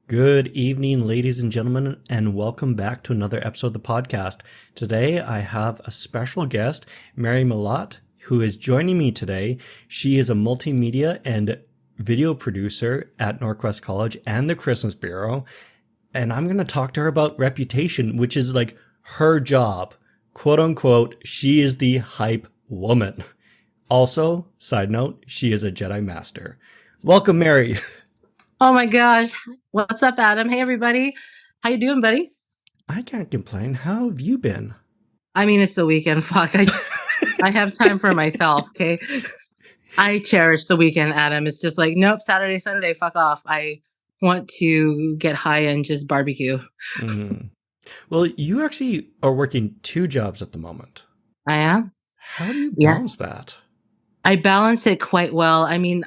Good evening, ladies and gentlemen, and welcome back to another episode of the podcast. Today, I have a special guest, Mary Malat, who is joining me today. She is a multimedia and video producer at Norquest College and the Christmas Bureau, and I'm going to talk to her about Reputation, which is like her job. Quote unquote, she is the hype woman. Also, side note, she is a Jedi Master. Welcome, Mary. Oh my gosh. What's up, Adam? Hey, everybody. How you doing, buddy? I can't complain. How have you been? I mean, it's the weekend. Fuck. I have time for myself, okay? I cherish the weekend, Adam. It's just like, nope, Saturday, Sunday, fuck off. I want to get high and just barbecue. Mhm. Well, you actually are working two jobs at the moment. I am? How do you Yeah. balance that? I balance it quite well. I mean,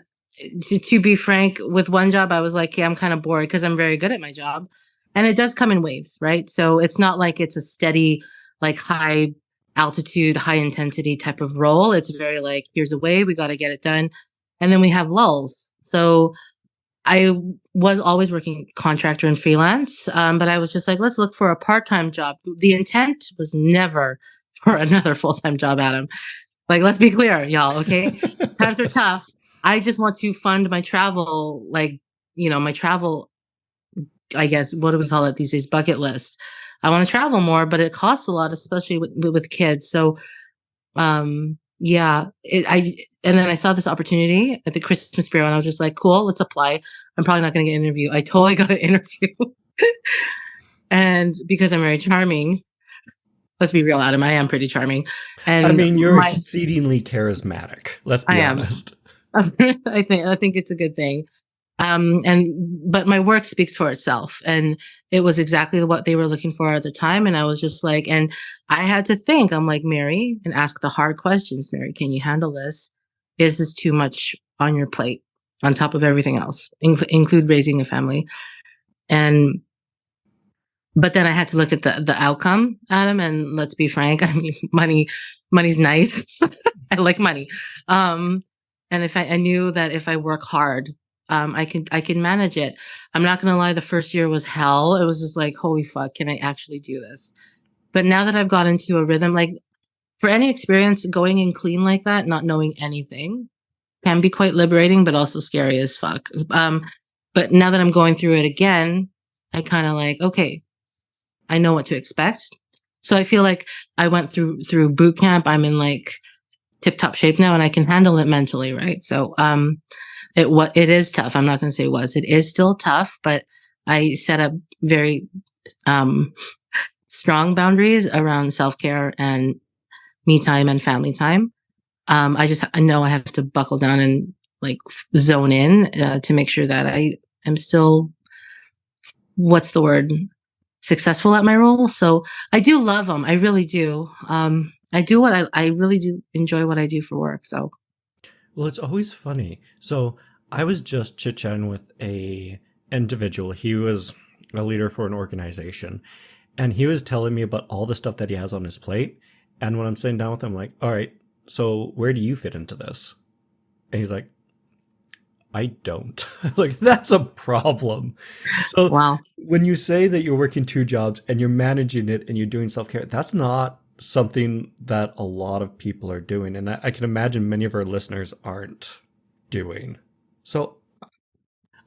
to be frank, with one job, I was like, yeah, I'm kind of bored because I'm very good at my job. And it does come in waves, right? So it's not like it's a steady, like high altitude, high intensity type of role. It's very like, here's a wave, we got to get it done. And then we have lulls. So I was always working contractor and freelance, but I was just like, let's look for a part-time job. The intent was never for another full-time job, Adam. Like, let's be clear, y'all, okay? Times are tough. I just want to fund my travel, like, my travel, I guess, what do we call it these days? Bucket list. I want to travel more, but it costs a lot, especially with kids. So, yeah, and then I saw this opportunity at the Christmas Bureau and I was just like, cool, let's apply. I'm probably not going to get an interview. I totally got an interview. And because I'm very charming, let's be real, Adam, I am pretty charming. And I mean, you're exceedingly charismatic. Let's be honest. I think it's a good thing. But my work speaks for itself, and it was exactly what they were looking for at the time. And I was just like, and I had to think, I'm like, Mary, and ask the hard questions. Mary, can you handle this? Is this too much on your plate on top of everything else, include raising a family? But then I had to look at the outcome, Adam, and let's be frank. I mean, money's nice. I like money. And if I knew that if I work hard, I can manage it. I'm not gonna lie, the first year was hell. It was just like, holy fuck, can I actually do this? But now that I've got into a rhythm, like for any experience going in clean like that, not knowing anything, can be quite liberating, but also scary as fuck. But now that I'm going through it again, I kind of like, okay, I know what to expect. So I feel like I went through boot camp. I'm in like tip top shape now and I can handle it mentally, right? So it is tough. I'm not going to say it is still tough, but I set up very strong boundaries around self-care and me time and family time. I know I have to buckle down and like zone in to make sure that I am still, what's the word, successful at my role. So I do love them. I really do. I do what I really do enjoy what I do for work. So, Well, it's always funny. So I was just chit-chatting with a individual. He was a leader for an organization, and he was telling me about all the stuff that he has on his plate. And when I'm sitting down with him, I'm like, all right, so where do you fit into this? And he's like, I don't. Like, that's a problem. So wow. when you say that you're working two jobs and you're managing it and you're doing self-care, that's not something that a lot of people are doing. And I can imagine many of our listeners aren't doing. So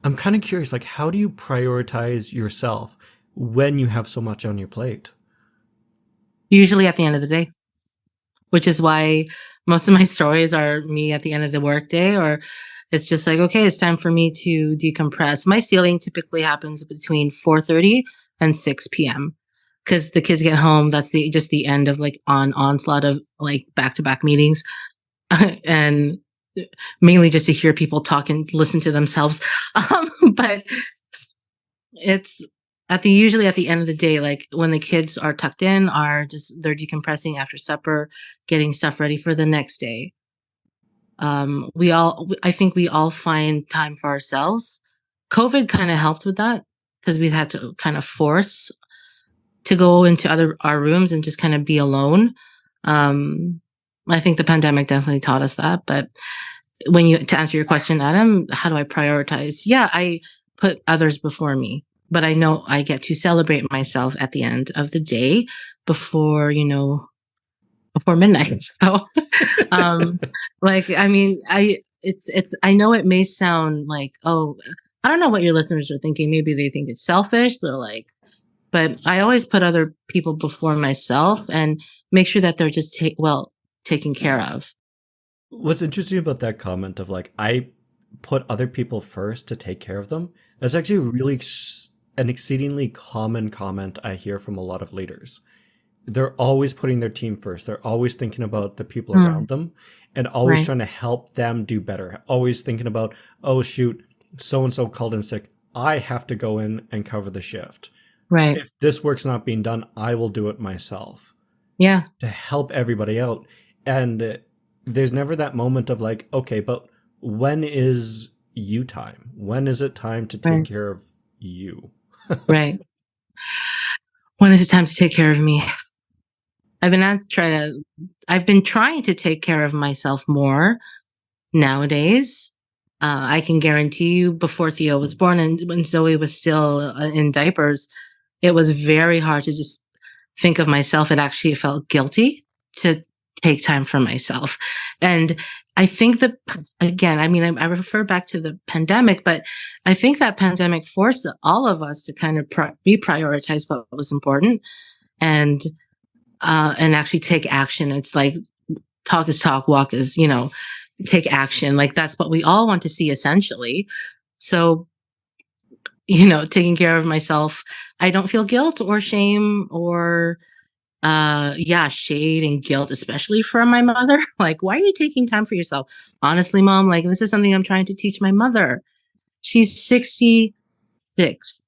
I'm kind of curious, like, how do you prioritize yourself when you have so much on your plate? Usually at the end of the day, which is why most of my stories are me at the end of the workday, or it's just like, okay, it's time for me to decompress. My ceiling typically happens between 4:30 and 6 p.m. because the kids get home. That's just the end of like onslaught of like back-to-back meetings. And mainly just to hear people talk and listen to themselves. But it's usually at the end of the day, like when the kids are tucked in, they're decompressing after supper, getting stuff ready for the next day. I think we all find time for ourselves. COVID kind of helped with that because we had to kind of force to go into our rooms and just kind of be alone. I think the pandemic definitely taught us that. But to answer your question, Adam, how do I prioritize? Yeah, I put others before me. but I know I get to celebrate myself at the end of the day before, before midnight. So, um, like, I mean, I know it may sound like, oh, I don't know what your listeners are thinking. Maybe they think it's selfish. They're like, but I always put other people before myself and make sure that they're just taken care of. What's interesting about that comment of like, I put other people first to take care of them, that's actually an exceedingly common comment I hear from a lot of leaders. They're always putting their team first. They're always thinking about the people Mm, around them and always right, trying to help them do better. Always thinking about, oh, shoot, so and so called in sick. I have to go in and cover the shift. right. If this work's not being done, I will do it myself Yeah, to help everybody out. And there's never that moment of like, okay, but when is you time? When is it time to take right, care of you? right. When is it time to take care of me? I've been trying to take care of myself more nowadays. I can guarantee you before Theo was born and when Zoe was still in diapers, it was very hard to just think of myself. It actually felt guilty to take time for myself. And I think that, again, I mean, I refer back to the pandemic, but I think that pandemic forced all of us to kind of reprioritize what was important and and actually take action. It's like talk is talk, walk is, take action. Like that's what we all want to see essentially. So, taking care of myself, I don't feel guilt or shame or yeah, shade and guilt, especially from my mother. Like, why are you taking time for yourself? Honestly, mom, like this is something I'm trying to teach my mother. She's 66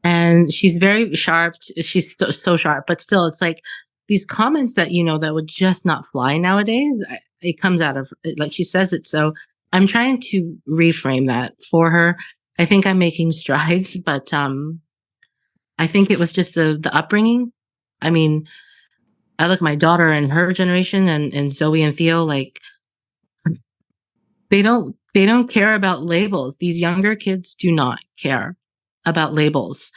and she's very sharp. She's so sharp, but still, it's like these comments that that would just not fly nowadays. It comes out of like she says it. So I'm trying to reframe that for her. I think I'm making strides, but I think it was just the upbringing. I mean, I look at my daughter and her generation, and Zoe and Theo, like they don't care about labels. These younger kids do not care about labels.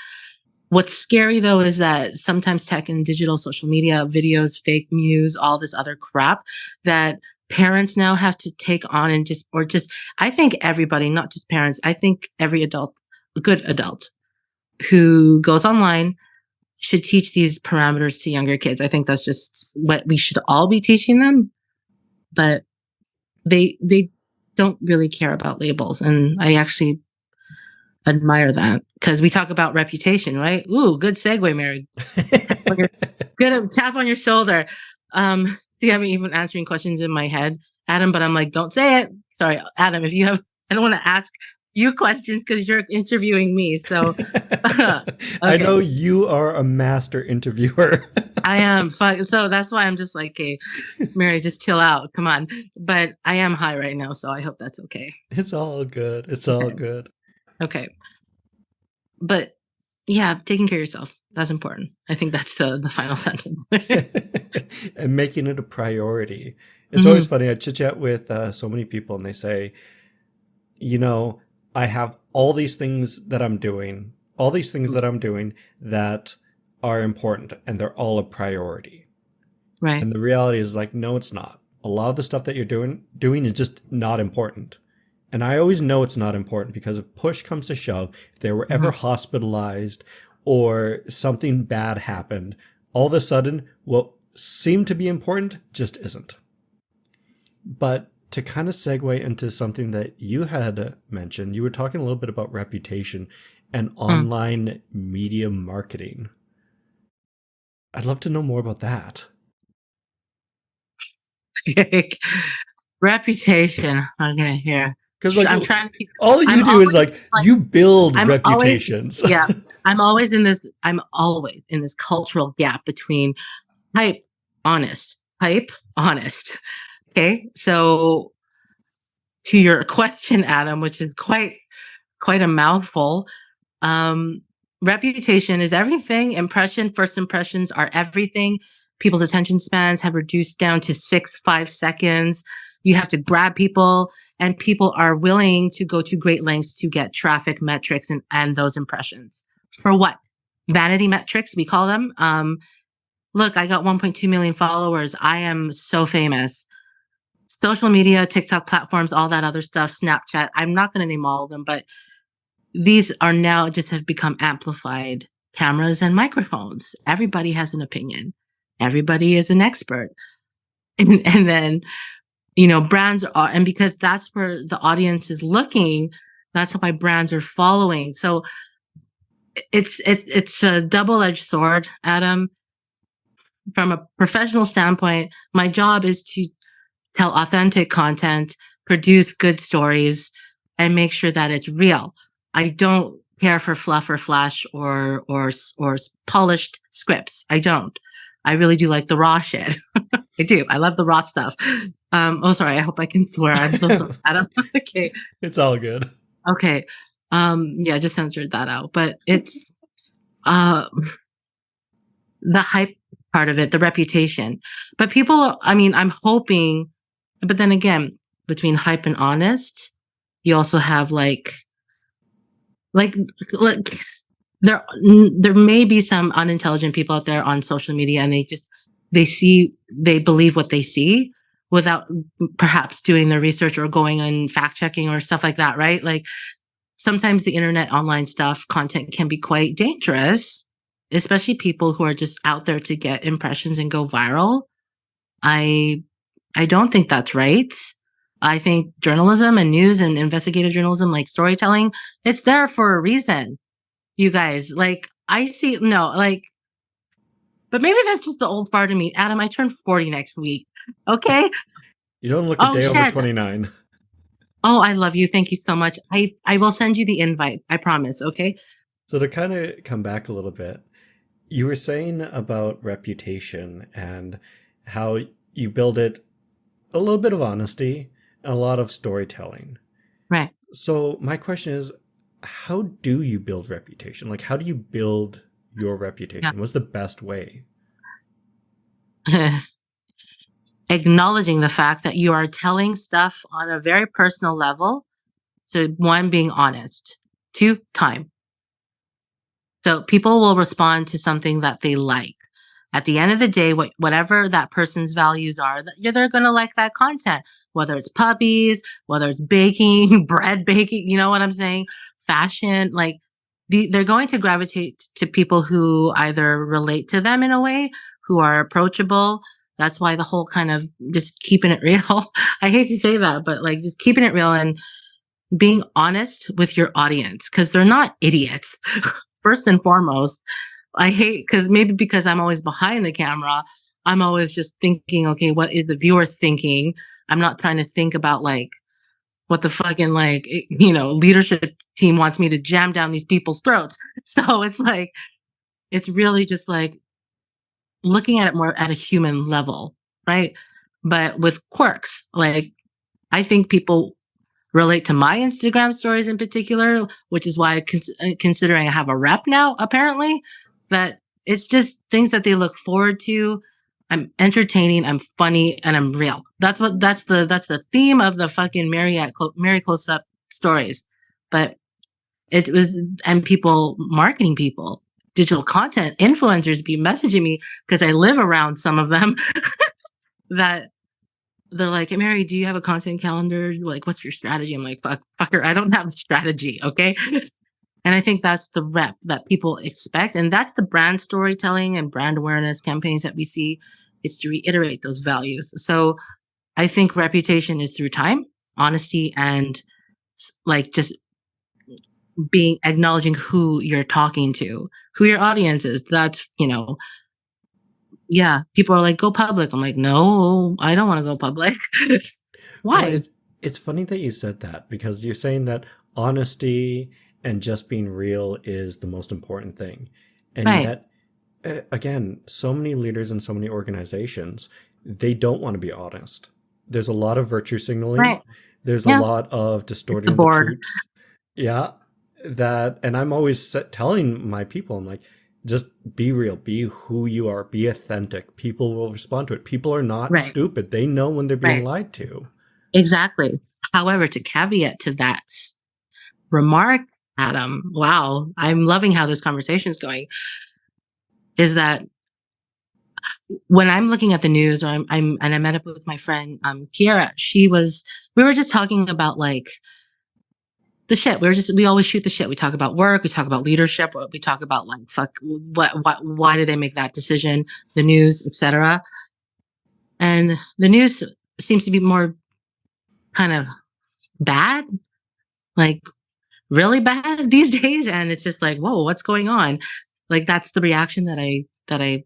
What's scary though is that sometimes tech and digital social media, videos, fake news, all this other crap that parents now have to take on and just I think everybody, not just parents, I think every adult, a good adult who goes online should teach these parameters to younger kids. I think that's just what we should all be teaching them, but they don't really care about labels and I actually admire that because we talk about reputation, right? Ooh, good segue, Mary. On your good tap on your shoulder. See, I'm even answering questions in my head, Adam, but I'm like, don't say it. Sorry, Adam, if you have, I don't want to ask you questions because you're interviewing me. So, I know okay, you are a master interviewer. I am fine. So that's why I'm just like, okay, Mary, just chill out. Come on. But I am high right now, so I hope that's okay. It's all good. It's all Okay. good. Okay. But yeah, taking care of yourself. That's important. I think that's the final sentence. And making it a priority. It's always Hmm. funny. I chit chat with so many people, and they say, you know, I have all these things that I'm doing, all these things that I'm doing that are important, and they're all a priority. Right. And the reality is like, no, it's not. A lot of the stuff that you're doing is just not important. And I always know it's not important because if push comes to shove, if they were ever Mhm. hospitalized or something bad happened, all of a sudden what seemed to be important just isn't. But to kind of segue into something that you had mentioned, you were talking a little bit about reputation and Mm. online media marketing. I'd love to know more about that. Reputation. Okay, here. Because like I'm trying to. all I'm you do is always like like. you build I'm always. reputations. Yeah. I'm always in this. I'm always in this cultural gap between hype, honest, hype, honest. Okay, so to your question, Adam, which is quite a mouthful. Um, Reputation is everything. First impressions are everything. People's attention spans have reduced down to 5 seconds. You have to grab people, and people are willing to go to great lengths to get traffic metrics and those impressions. For what? Vanity metrics, we call them. Look, I got 1.2 million followers. I am so famous. Social media, TikTok platforms, all that other stuff, Snapchat. I'm not going to name all of them, but these are now just have become amplified cameras and microphones. Everybody has an opinion. Everybody is an expert. And then, brands are, and because that's where the audience is looking, that's why brands are following. So it's a double-edged sword, Adam. From a professional standpoint, my job is to tell authentic content, produce good stories, and make sure that it's real. I don't care for fluff or flash or polished scripts. I don't. I really do like the raw shit. I do. I love the raw stuff. Sorry. I hope I can swear. I'm so sorry, Adam. Okay. It's all good. Okay. Yeah, just censored that out. But it's the hype part of it, the reputation. But people, I'm hoping, but then again, between hype and honest, you also have like there may be some unintelligent people out there on social media, and they believe what they see without perhaps doing their research or going and fact checking or stuff like that, right? Like sometimes the internet online stuff content can be quite dangerous, especially people who are just out there to get impressions and go viral. I don't think that's right. I think journalism and news and investigative journalism, like storytelling, it's there for a reason. You guys, like, I see, no, like, but maybe that's just the old part of me. Adam, I turn 40 next week. Okay. You don't look a day over 29. Oh, I love you. Thank you so much. I will send you the invite. I promise. Okay. So to kind of come back a little bit, you were saying about reputation and how you build it a little bit of honesty and a lot of storytelling. Right. So my question is, how do you build reputation? Like, how do you build your reputation? Yeah. What's the best way? Acknowledging the fact that you are telling stuff on a very personal level. So one, being honest. Two, time. So people will respond to something that they like. At the end of the day, whatever that person's values are, they're going to like that content, whether it's puppies, whether it's baking, bread baking, you know what I'm saying? Fashion, like they're going to gravitate to people who either relate to them in a way, who are approachable. That's why the whole kind of just keeping it real. I hate to say that, but like just keeping it real and being honest with your audience, because they're not idiots. First and foremost, I hate because I'm always behind the camera. I'm always just thinking, okay, what is the viewer thinking? I'm not trying to think about like what the fucking leadership team wants me to jam down these people's throats. So it's like, it's really just like looking at it more at a human level, right? But with quirks, like I think people relate to my Instagram stories in particular, which is why considering I have a rep now, apparently, that it's just things that they look forward to. I'm entertaining, I'm funny, and I'm real. That's the theme of the fucking Mary Close Up stories. But it was, and people, marketing people, digital content influencers be messaging me because I live around some of them that they're like, "Hey, Mary, do you have a content calendar? Like, what's your strategy?" I'm like, fucker, I don't have a strategy. Okay. And I think that's the rep that people expect. And that's the brand storytelling and brand awareness campaigns that we see. It's to reiterate those values. So I think reputation is through time, honesty, and like just acknowledging who you're talking to, who your audience is. That's, yeah, people are like, go public. I'm like, no, I don't want to go public. Why? Well, it's funny that you said that, because you're saying that honesty and just being real is the most important thing. And Right. yet, again, so many leaders and so many organizations, they don't want to be honest. There's a lot of virtue signaling. Right. There's Yeah. a lot of distorting the board. truth. Yeah. And I'm always telling my people, I'm like, just be real, be who you are, be authentic. People will respond to it. People are not Right. stupid. They know when they're being Right. lied to. Exactly. However, to caveat to that remark, Adam, wow, I'm loving how this conversation is going, is that when I'm looking at the news or and I met up with my friend Kiara, we were just talking about like the shit. We always shoot the shit. We talk about work, we talk about leadership, or we talk about like fuck why did they make that decision, the news, etc. And the news seems to be more kind of bad, like really bad these days, and it's just like, whoa, what's going on? Like that's the reaction that I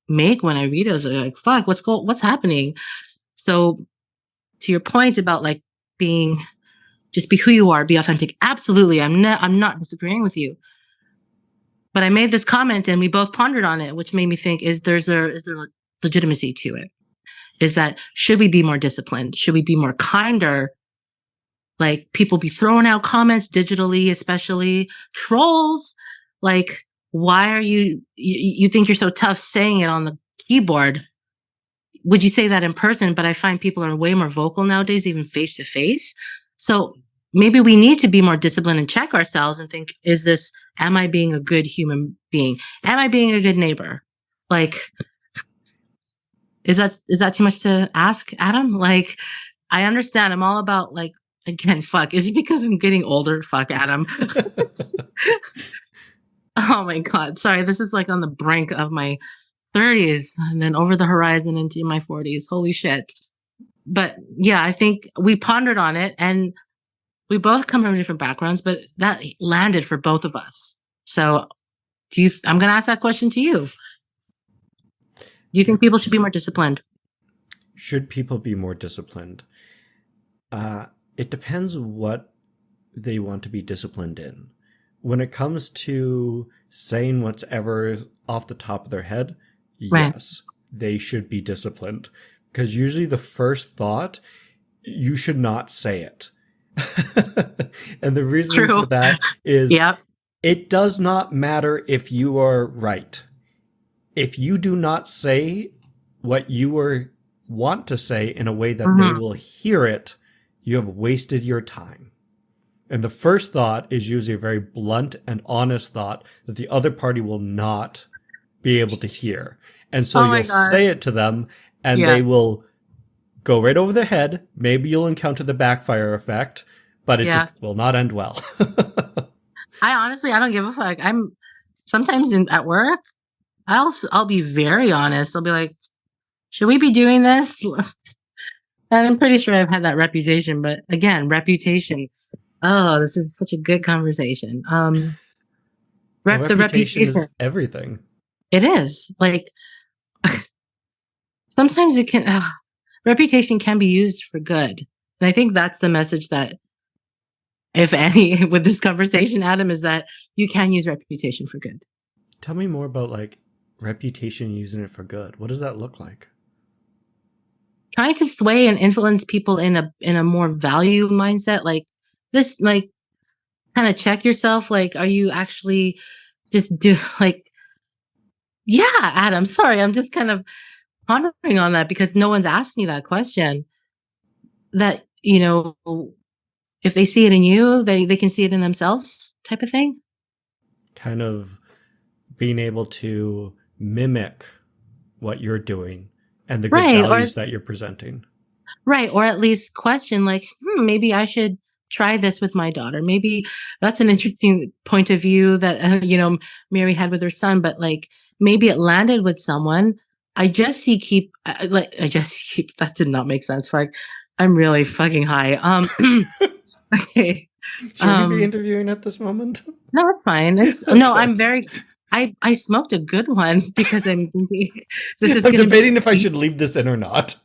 make when I read it. I was like, fuck, what's happening? So to your point about like being just be who you are, be authentic. Absolutely. I'm not disagreeing with you. But I made this comment and we both pondered on it, which made me think, is there legitimacy to it? Is that should we be more disciplined? Should we be more kinder? Like people be throwing out comments digitally, especially trolls. Like, why are you think you're so tough saying it on the keyboard? Would you say that in person? But I find people are way more vocal nowadays, even face to face. So maybe we need to be more disciplined and check ourselves and think, am I being a good human being? Am I being a good neighbor? Like, is that too much to ask, Adam? Like, I understand. I'm all about like, again, fuck. Is it because I'm getting older? Fuck, Adam. Oh my God. Sorry. This is like on the brink of my 30s and then over the horizon into my 40s. Holy shit. But yeah, I think we pondered on it and we both come from different backgrounds, but that landed for both of us. So I'm going to ask that question to you. Do you think people should be more disciplined? Should people be more disciplined? It depends what they want to be disciplined in. When it comes to saying what's ever off the top of their head, Right. yes, they should be disciplined. Because usually the first thought, you should not say it. And the reason for that is Yep. it does not matter if you are right. If you do not say what you want to say in a way that they will hear it, you have wasted your time. And the first thought is usually a very blunt and honest thought that the other party will not be able to hear. And so you'll say it to them and they will go right over their head. Maybe you'll encounter the backfire effect, but it just will not end well. I don't give a fuck. I'm sometimes at work, I'll be very honest. I'll be like, should we be doing this? And I'm pretty sure I've had that reputation, but again, reputation. Oh, this is such a good conversation. The reputation is everything. It is like sometimes reputation can be used for good. And I think that's the message that, if any, with this conversation, Adam, is that you can use reputation for good. Tell me more about like reputation, using it for good. What does that look like? Trying to sway and influence people in a more value mindset, like this, like kind of check yourself. Like, are you actually just yeah, Adam, sorry. I'm just kind of pondering on that because no one's asked me that question. That, if they see it in you, they can see it in themselves type of thing. Kind of being able to mimic what you're doing and the good values that you're presenting. Right. Or at least question like, maybe I should try this with my daughter. Maybe that's an interesting point of view that, Mary had with her son, but like maybe it landed with someone. I just keep, that did not make sense. Like, I'm really fucking high. Okay. Should we be interviewing at this moment? No, it's fine. No, I'm very, I smoked a good one because I'm thinking I'm debating if I should leave this in or not.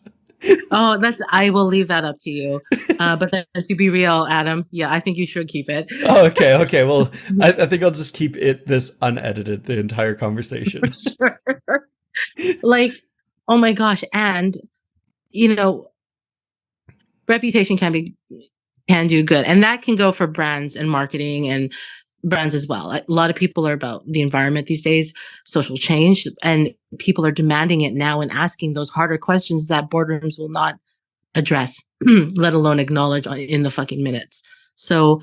Oh, I will leave that up to you. But then, to be real, Adam, yeah, I think you should keep it. Oh, okay. Well, I think I'll just keep this unedited, the entire conversation. Sure. Like, oh my gosh. And, reputation can do good. And that can go for brands and marketing and brands as well. A lot of people are about the environment these days, social change, and people are demanding it now and asking those harder questions that boardrooms will not address, let alone acknowledge in the fucking minutes. So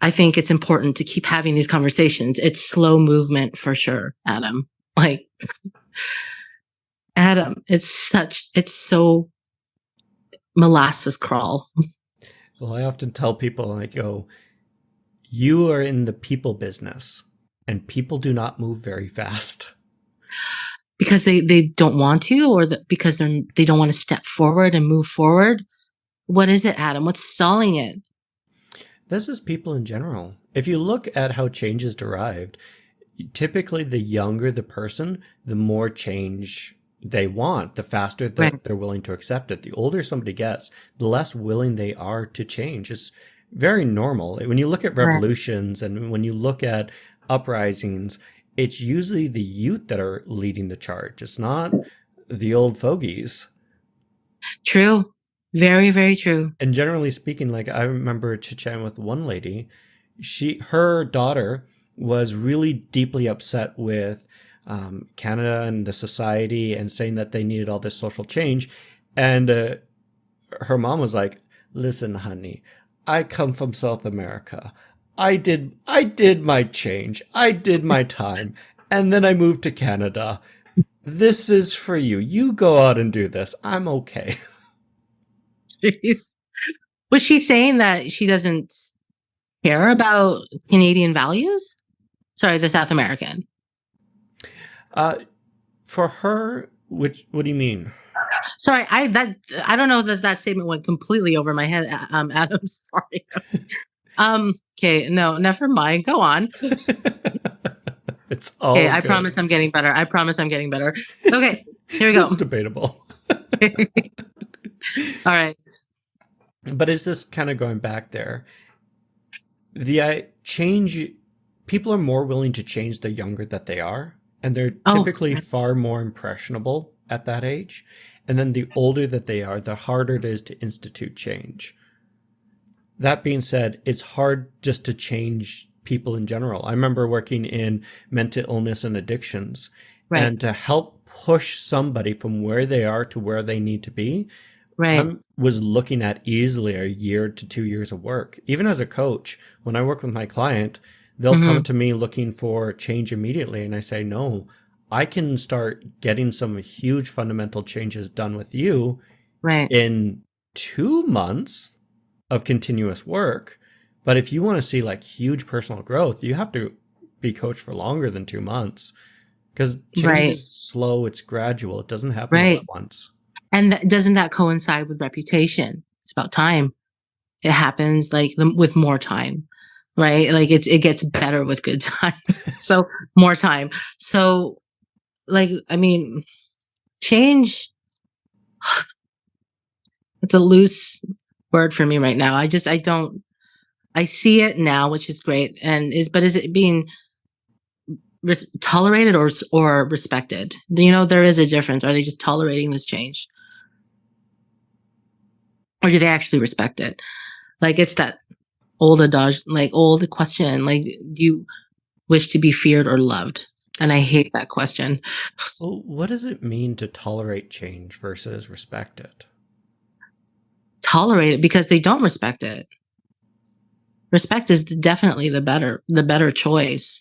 I think it's important to keep having these conversations. It's slow movement for sure, Adam. Like, Adam, it's so molasses crawl. Well, I often tell people, I go, you are in the people business, and people do not move very fast. Because they don't want to, or because they don't want to step forward and move forward. What is it, Adam? What's stalling it? This is people in general. If you look at how change is derived, typically the younger the person, the more change they want, the faster that Right. they're willing to accept it. The older somebody gets, the less willing they are to change. It's very normal. When you look at Right. revolutions and when you look at uprisings, it's usually the youth that are leading the charge. It's not the old fogies. True. Very, very true. And generally speaking, like I remember chit-chatting with one lady, her daughter was really deeply upset with Canada and the society and saying that they needed all this social change. And her mom was like, listen, honey, I come from South America. I did my change. I did my time. And then I moved to Canada. This is for you. You go out and do this. I'm okay. Was she saying that she doesn't care about Canadian values? Sorry, the South American. For her, what do you mean? Sorry, I don't know that statement went completely over my head, Adam. Sorry. Okay, no, never mind. Go on. It's all Okay, I good. promise I'm getting better. I promise I'm getting better. Okay, here we go. It's debatable. All right. But it's just kind of going back there. The change, people are more willing to change the younger that they are, and they're typically far more impressionable at that age. And then the older that they are, the harder it is to institute change. That being said, it's hard just to change people in general. I remember working in mental illness and addictions, Right. and to help push somebody from where they are to where they need to be, Right. I was looking at easily a year to 2 years of work. Even as a coach, when I work with my client, they'll come to me looking for change immediately. And I say, no, I can start getting some huge fundamental changes done with you Right. in 2 months of continuous work. But if you want to see like huge personal growth, you have to be coached for longer than 2 months, because change is slow. It's gradual. It doesn't happen all at once. And doesn't that coincide with reputation? It's about time. It happens like with more time, right? Like it gets better with good time. So more time. So like, I mean, change, it's a loose word for me right now. I see it now, which is great. But is it being tolerated or respected? There is a difference. Are they just tolerating this change? Or do they actually respect it? Like, it's that old adage, like old question, like, do you wish to be feared or loved? And I hate that question. Well, what does it mean to tolerate change versus respect it? Tolerate it because they don't respect it. Respect is definitely the better choice.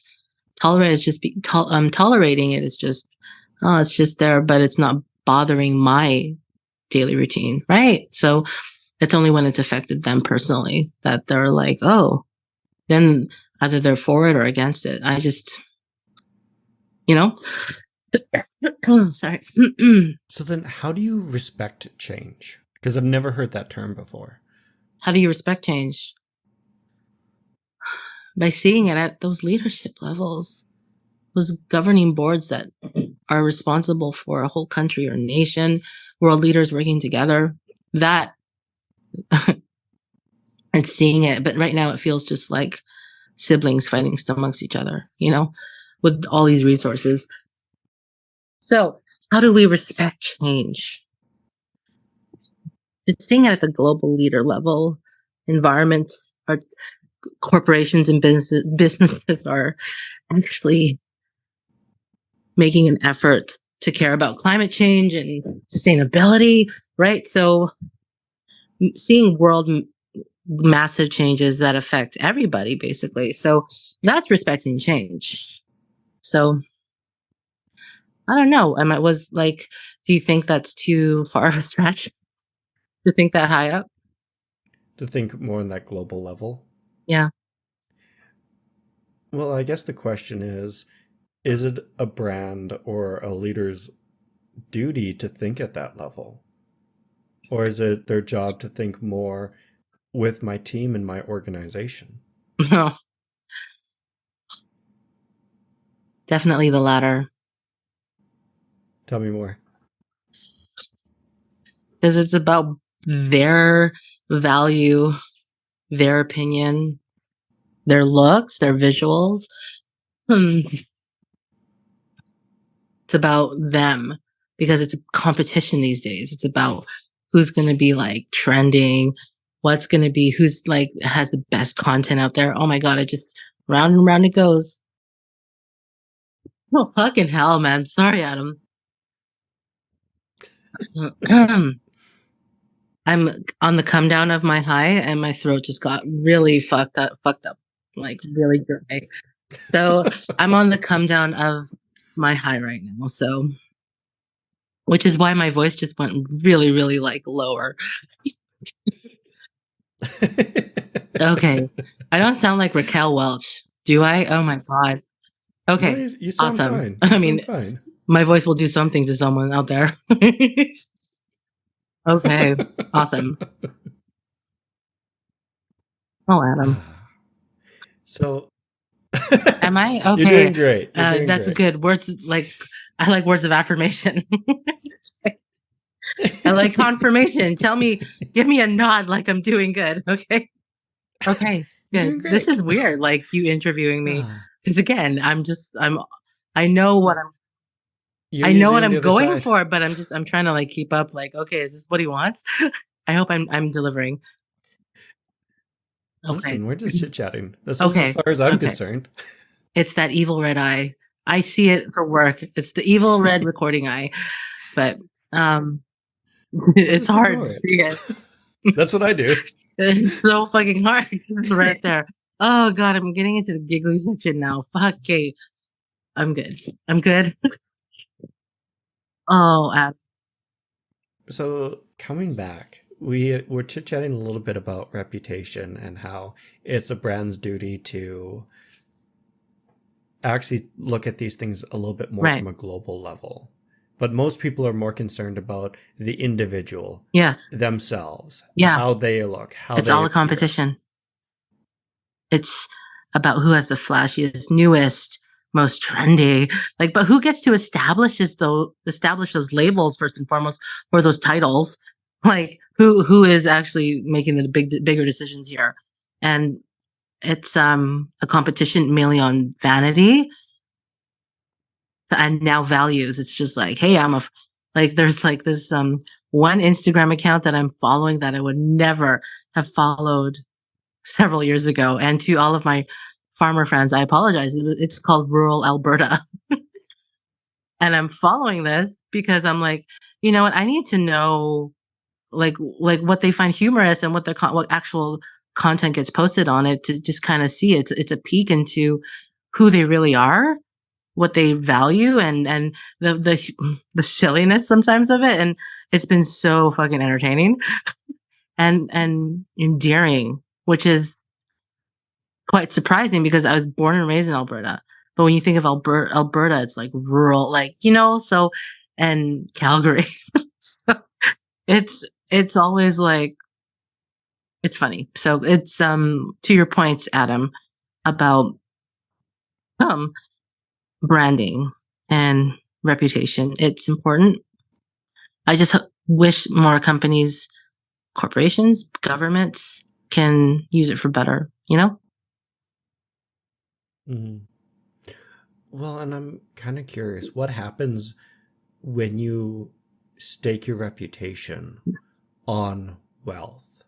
Tolerate is just tolerating it is just, oh, it's just there, but it's not bothering my daily routine, right? So it's only when it's affected them personally that they're like, oh, then either they're for it or against it. I just, sorry. So then how do you respect change? Because I've never heard that term before. How do you respect change? By seeing it at those leadership levels, those governing boards that are responsible for a whole country or nation, world leaders working together, that and seeing it. But right now it feels just like siblings fighting amongst each other, with all these resources. So how do we respect change? It's seeing it at the global leader level. Environments, are corporations and businesses are actually making an effort to care about climate change and sustainability, right? So seeing massive changes that affect everybody, basically. So that's respecting change. So I don't know. Was like, do you think that's too far of a stretch to think that high up? To think more on that global level. Yeah. Well, I guess the question is it a brand or a leader's duty to think at that level? Or is it their job to think more with my team and my organization? No, definitely the latter. Tell me more. Because it's about their value, their opinion, their looks, their visuals. Hmm. It's about them because it's a competition these days. It's about who's going to be like trending, what's going to be, who's like has the best content out there. Oh my God, it just round and round it goes. Oh, fucking hell, man. Sorry, Adam. I'm on the come down of my high and my throat just got really fucked up, like really dry. So I'm on the come down of my high right now. So, which is why my voice just went really, really like lower. Okay. I don't sound like Raquel Welch, do I? Oh my God. No, Okay. you sound Awesome. fine. You I sound mean, fine. my voice will do something to someone out there. Okay. Awesome. Oh, Adam. So Am I? you're doing Okay. great. You're doing That's great. good. I like words of affirmation. I like confirmation. Give me a nod like I'm doing good. Okay. Okay. You're Good. doing This great. is weird, like you interviewing me. Because again, I know what I'm, You're I know usually what on the I'm other going side. for, but I'm trying to like keep up. Like, okay, is this what he wants? I hope I'm delivering. Okay. Listen, we're just chit chatting. This is as Okay. far as I'm Okay. concerned. It's that evil red eye. I see it for work. It's the evil red recording eye, but um, We'll it's just hard ignore to it. see it. That's what I do. It's so fucking hard. It's right there. Oh God, I'm getting into the giggly section now. Fuck, okay. I'm good. I'm good. Oh, So coming back, we were chit-chatting a little bit about reputation and how it's a brand's duty to actually look at these things a little bit more right. from a global level. But most people are more concerned about the individual, Yes. themselves, Yeah. how they look, how It's they all a appear. competition. It's about who has the flashiest, newest, most trendy. Like, but who gets to establish those labels first and foremost, or those titles? Like, who is actually making the bigger decisions here? And it's a competition mainly on vanity and now values. It's just like, hey, like there's like this one Instagram account that I'm following that I would never have followed several years ago. And to all of my farmer friends, I apologize. It's called Rural Alberta. And I'm following this because I'm like, you know what? I need to know like what they find humorous and what actual content gets posted on it to just kind of see it. It's a peek into who they really are, what they value, and the silliness sometimes of it. And it's been so fucking entertaining and endearing, which is quite surprising because I was born and raised in Alberta. But when you think of Alberta, it's like rural, like, so, and Calgary. So it's always like, it's funny. So it's, to your points, Adam, about, um, branding and reputation. It's important. I just wish more companies, corporations, governments can use it for better, you know? Mhm. Well, and I'm kind of curious, what happens when you stake your reputation on wealth,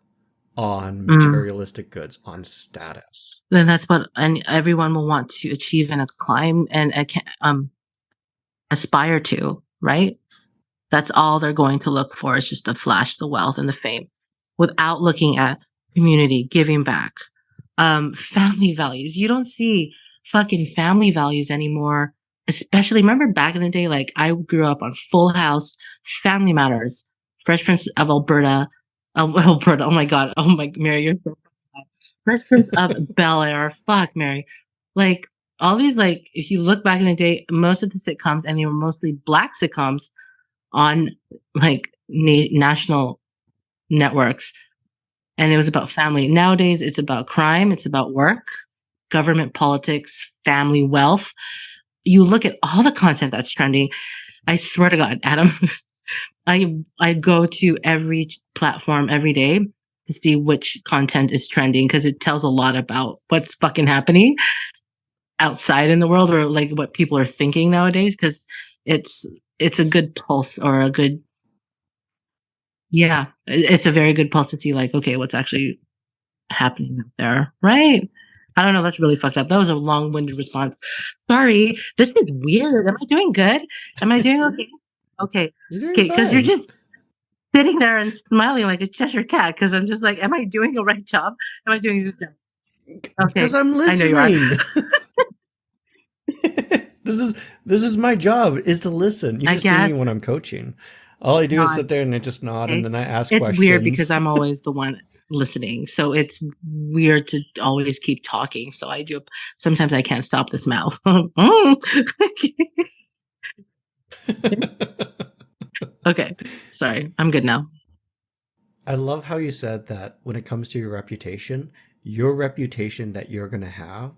on Mm. materialistic goods, on status? Then that's what and everyone will want to achieve and climb and aspire to, right? That's all they're going to look for is just the flash, the wealth, and the fame. without looking at community, giving back, family values. You don't see fucking family values anymore. Especially, remember back in the day, like I grew up on Full House, Family Matters, Fresh Prince of Alberta. Alberta. Oh my God. Oh my, Mary, you're so bad. Fresh Prince of Bel Air. Fuck, Mary. Like all these, like if you look back in the day, most of the sitcoms, and they were mostly black sitcoms on like national networks, and it was about family. Nowadays, it's about crime, it's about work, government politics, family wealth. You look at all the content that's trending. I swear to God, Adam, I go to every platform every day to see which content is trending because it tells a lot about what's fucking happening outside in the world, or like what people are thinking nowadays, because it's it's a good pulse, or a good, yeah, it's a very good pulse to see like, okay, what's actually happening up there, right? I don't know. That's really fucked up. That was a long-winded response. Sorry. This is weird. Am I doing good? Am I doing okay? Okay. You're doing Okay. Because you're fine. just sitting there and smiling like a Cheshire cat. Because I'm just like, am I doing the right job? Am I doing this job? Because Okay. I'm I know you are. listening. This is my job, is to listen. You I should see me guess when I'm coaching. All I do is not. sit there and I just nod and Okay. then I ask It's weird because questions. I'm always the one listening. So it's weird to always keep talking. So I do. Sometimes I can't stop this mouth. Okay. Sorry. I'm good now. I love how you said that when it comes to your reputation that you're going to have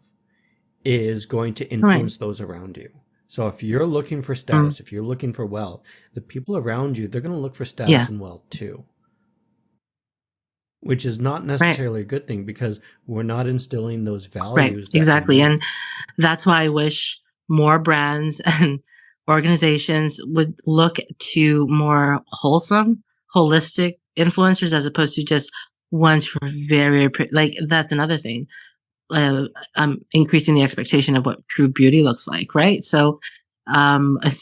is going to Right. influence those around you. So if you're looking for Mm, status, if you're looking for wealth, the people around you, they're going to look for status yeah. and wealth too, which is not Right. necessarily a good thing because we're not instilling those Right. values that we Exactly. And need. that's why I wish more brands and organizations would look to more wholesome, holistic influencers as opposed to just ones who are like that's another thing. Uh, Increasing the expectation of what true beauty looks like, right? So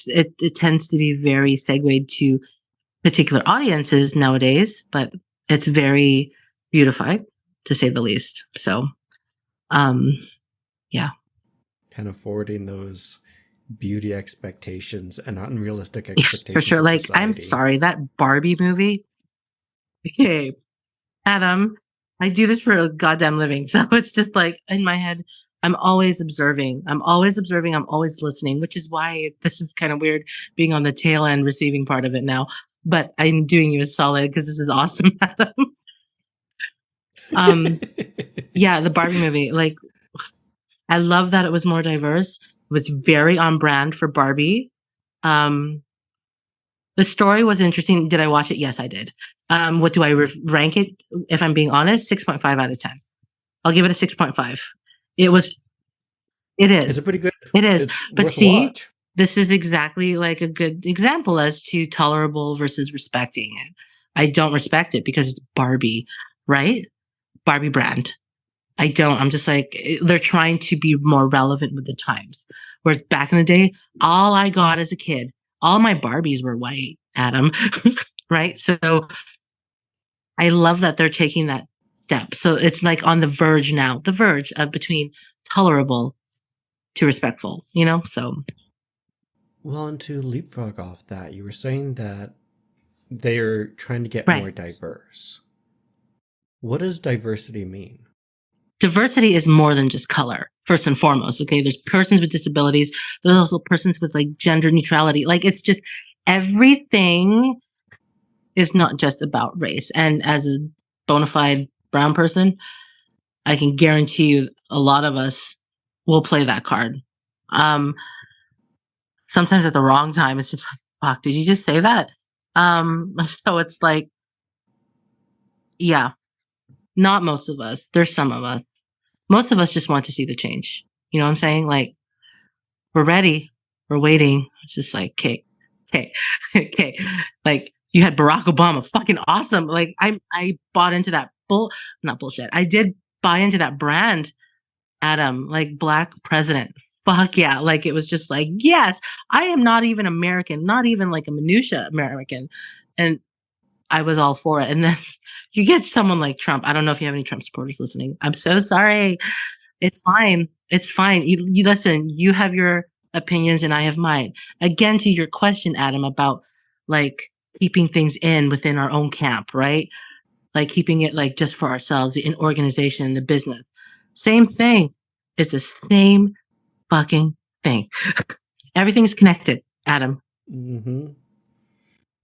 it tends to be very segued to particular audiences nowadays, but it's very beautified to say the least. So um yeah, Kind of forwarding those beauty expectations and unrealistic for expectations sure. of Like, I'm society. sorry, that Barbie movie. Okay, Adam, I do this for a goddamn living. So it's just like in my head, I'm always observing. I'm always observing. I'm always listening, which is why this is kind of weird being on the tail end receiving part of it now. But I'm doing you a solid because this is awesome, Adam. Um, yeah, the Barbie movie. Like, I love that it was more diverse. It was very on brand for Barbie. Um, the story was interesting. Did I watch it? Yes, I did. What do I rank it? If I'm being honest, 6.5 out of 10. I'll give it a 6.5. It was, it It's is, a pretty good, it is. it's But worth a see, watch. this is exactly like a good example as to tolerable versus respecting it. I don't respect it because it's Barbie, right? Barbie brand. I don't. I'm just like, they're trying to be more relevant with the times. Whereas back in the day, all I got as a kid, all my Barbies were white, Adam, right? So I love that they're taking that step. So it's like on the verge now, the verge of between tolerable to respectful, you know? So, Well, and to leapfrog off that, you were saying that they're trying to get right. more diverse. What does diversity mean? Diversity is more than just color, first and foremost. Okay. There's persons with disabilities. There's also persons with like gender neutrality. Like it's just everything is not just about race. And as a bona fide brown person, I can guarantee you a lot of us will play that card. Um, Sometimes at the wrong time, it's just like, fuck, did you just say that? So it's like, yeah, not most of us. There's some of us. Most of us just want to see the change. You know what I'm saying? Like, we're ready. We're waiting. It's just like, okay, okay, okay. Like, you had Barack Obama, fucking awesome. Like, I bought into that not bullshit. I did buy into that brand, Adam, like black president. Fuck yeah. Like, it was just like, yes, I am not even American, not even like a minutia American. And I was all for it. And then you get someone like Trump. I don't know if you have any Trump supporters listening. I'm so sorry. It's fine. It's fine. You listen, you have your opinions and I have mine. Again, to your question, Adam, about like keeping things in within our own camp, right? Like keeping it like just for ourselves, in organization, the business. Same thing. It's the same fucking thing. Everything's connected, Adam. Hmm.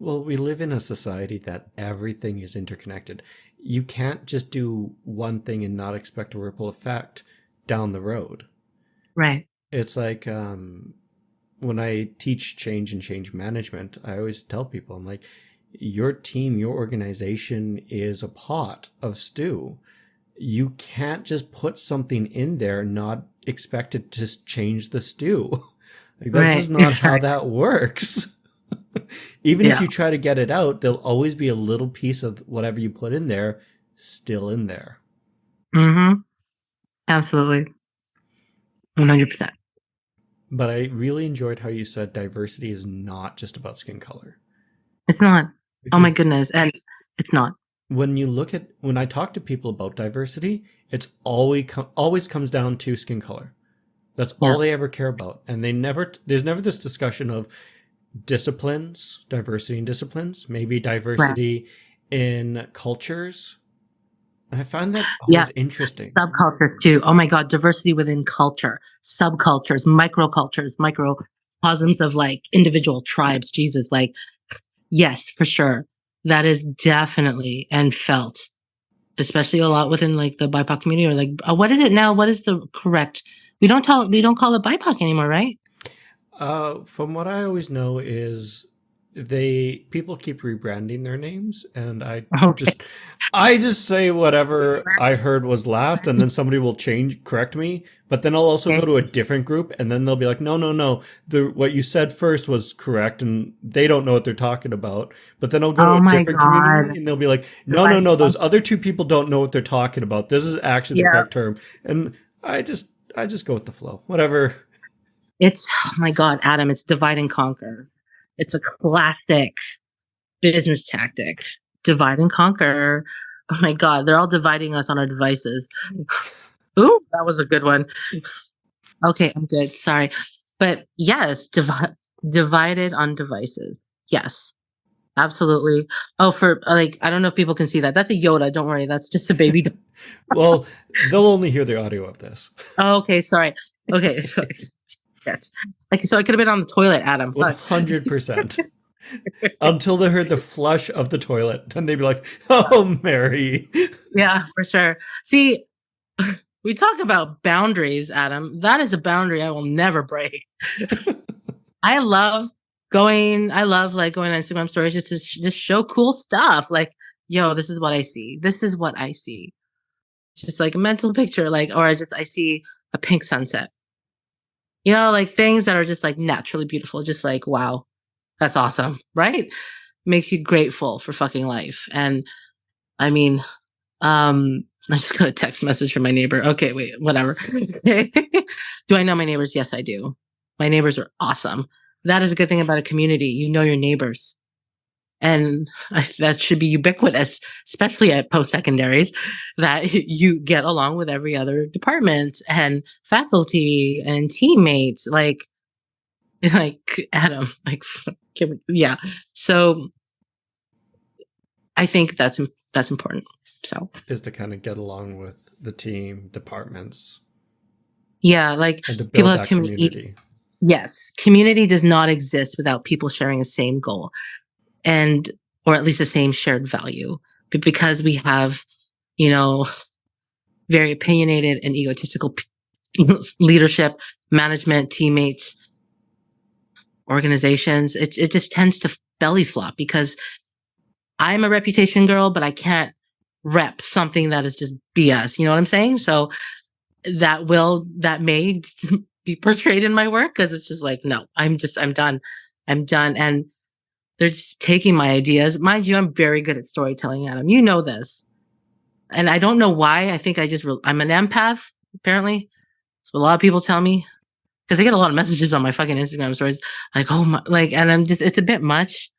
Well, we live in a society that everything is interconnected. You can't just do one thing and not expect a ripple effect down the road. Right. It's like when I teach change and change management, I always tell people, I'm like, your team, your organization is a pot of stew. You can't just put something in there and not expect it to change the stew. Like, that's Right. just not how Exactly. that works. Even if Yeah. you try to get it out, there'll always be a little piece of whatever you put in there still in there. Mm-hmm. Absolutely. 100%. But I really enjoyed how you said diversity is not just about skin color. It's not. Oh my Because goodness. And it's not. when I talk to people about diversity, it's always comes down to skin color. That's Yeah. all they ever care about. And there's never this discussion of disciplines, diversity in disciplines, maybe Right. diversity in cultures. And I find that Yeah. always interesting. Subculture too. Oh my God. Diversity within culture, subcultures, microcultures, microcosms of like individual tribes. Jesus. Like, yes, for sure. That is definitely and felt, especially a lot within like the BIPOC community or like, what is it now? What is the correct? We don't call it BIPOC anymore, right? From what I always know is people keep rebranding their names, and Okay. just I just say whatever I heard was last, and then somebody will correct me. But then I'll also go Okay. to a different group, and then they'll be like, "No, no, no, what you said first was correct," and they don't know what they're talking about. But then I'll go to Oh a my different community, God. and they'll be like, "No, no, Divided no, those culture. other two people don't know what they're talking about. This is actually the Yeah. correct term." And I just go with the flow, whatever. It's, oh my God, Adam, it's divide and conquer. It's a classic business tactic. Divide and conquer. Oh my God, they're all dividing us on our devices. Ooh, that was a good one. Okay, I'm good. Sorry. But yes, divided on devices. Yes, absolutely. Oh, for like, I don't know if people can see that. That's a Yoda. Don't worry. That's just a baby. Well, they'll only hear the audio of this. Oh, okay, sorry. Okay, so, yes. Like, so I could have been on the toilet, Adam. Fuck. 100%. Until they heard the flush of the toilet. Then they'd be like, oh, Mary. Yeah, for sure. See, we talk about boundaries, Adam. That is a boundary I will never break. I love I love like going on Instagram stories just to just show cool stuff. Like, yo, this is what I see. This is what I see. Just like a mental picture, like, or I see a pink sunset. You know, like things that are just like naturally beautiful. Just like, wow, that's awesome, right? Makes you grateful for fucking life. And I mean, I just got a text message from my neighbor. Okay, wait, whatever. Do I know my neighbors? Yes, I do. My neighbors are awesome. That is a good thing about a community. You know your neighbors. And that should be ubiquitous, especially at post secondaries, that you get along with every other department and faculty and teammates. Like Adam, like, yeah. So I think that's important. So Is to kind of get along with the team, departments, yeah, like and to people build have that community. community. Yes, community does not exist without people sharing the same goal and or at least the same shared value. But because we have, you know, very opinionated and egotistical leadership, management, teammates, organizations, it just tends to belly flop because I'm a reputation girl, but I can't rep something that is just BS. You know what I'm saying? So that may be portrayed in my work because it's just like, no, I'm done. I'm done. And they're just taking my ideas. Mind you, I'm very good at storytelling, Adam. You know this. And I don't know why. I think I'm an empath, apparently. That's what a lot of people tell me. Because I get a lot of messages on my fucking Instagram stories, like, oh my, like, and I'm just, it's a bit much.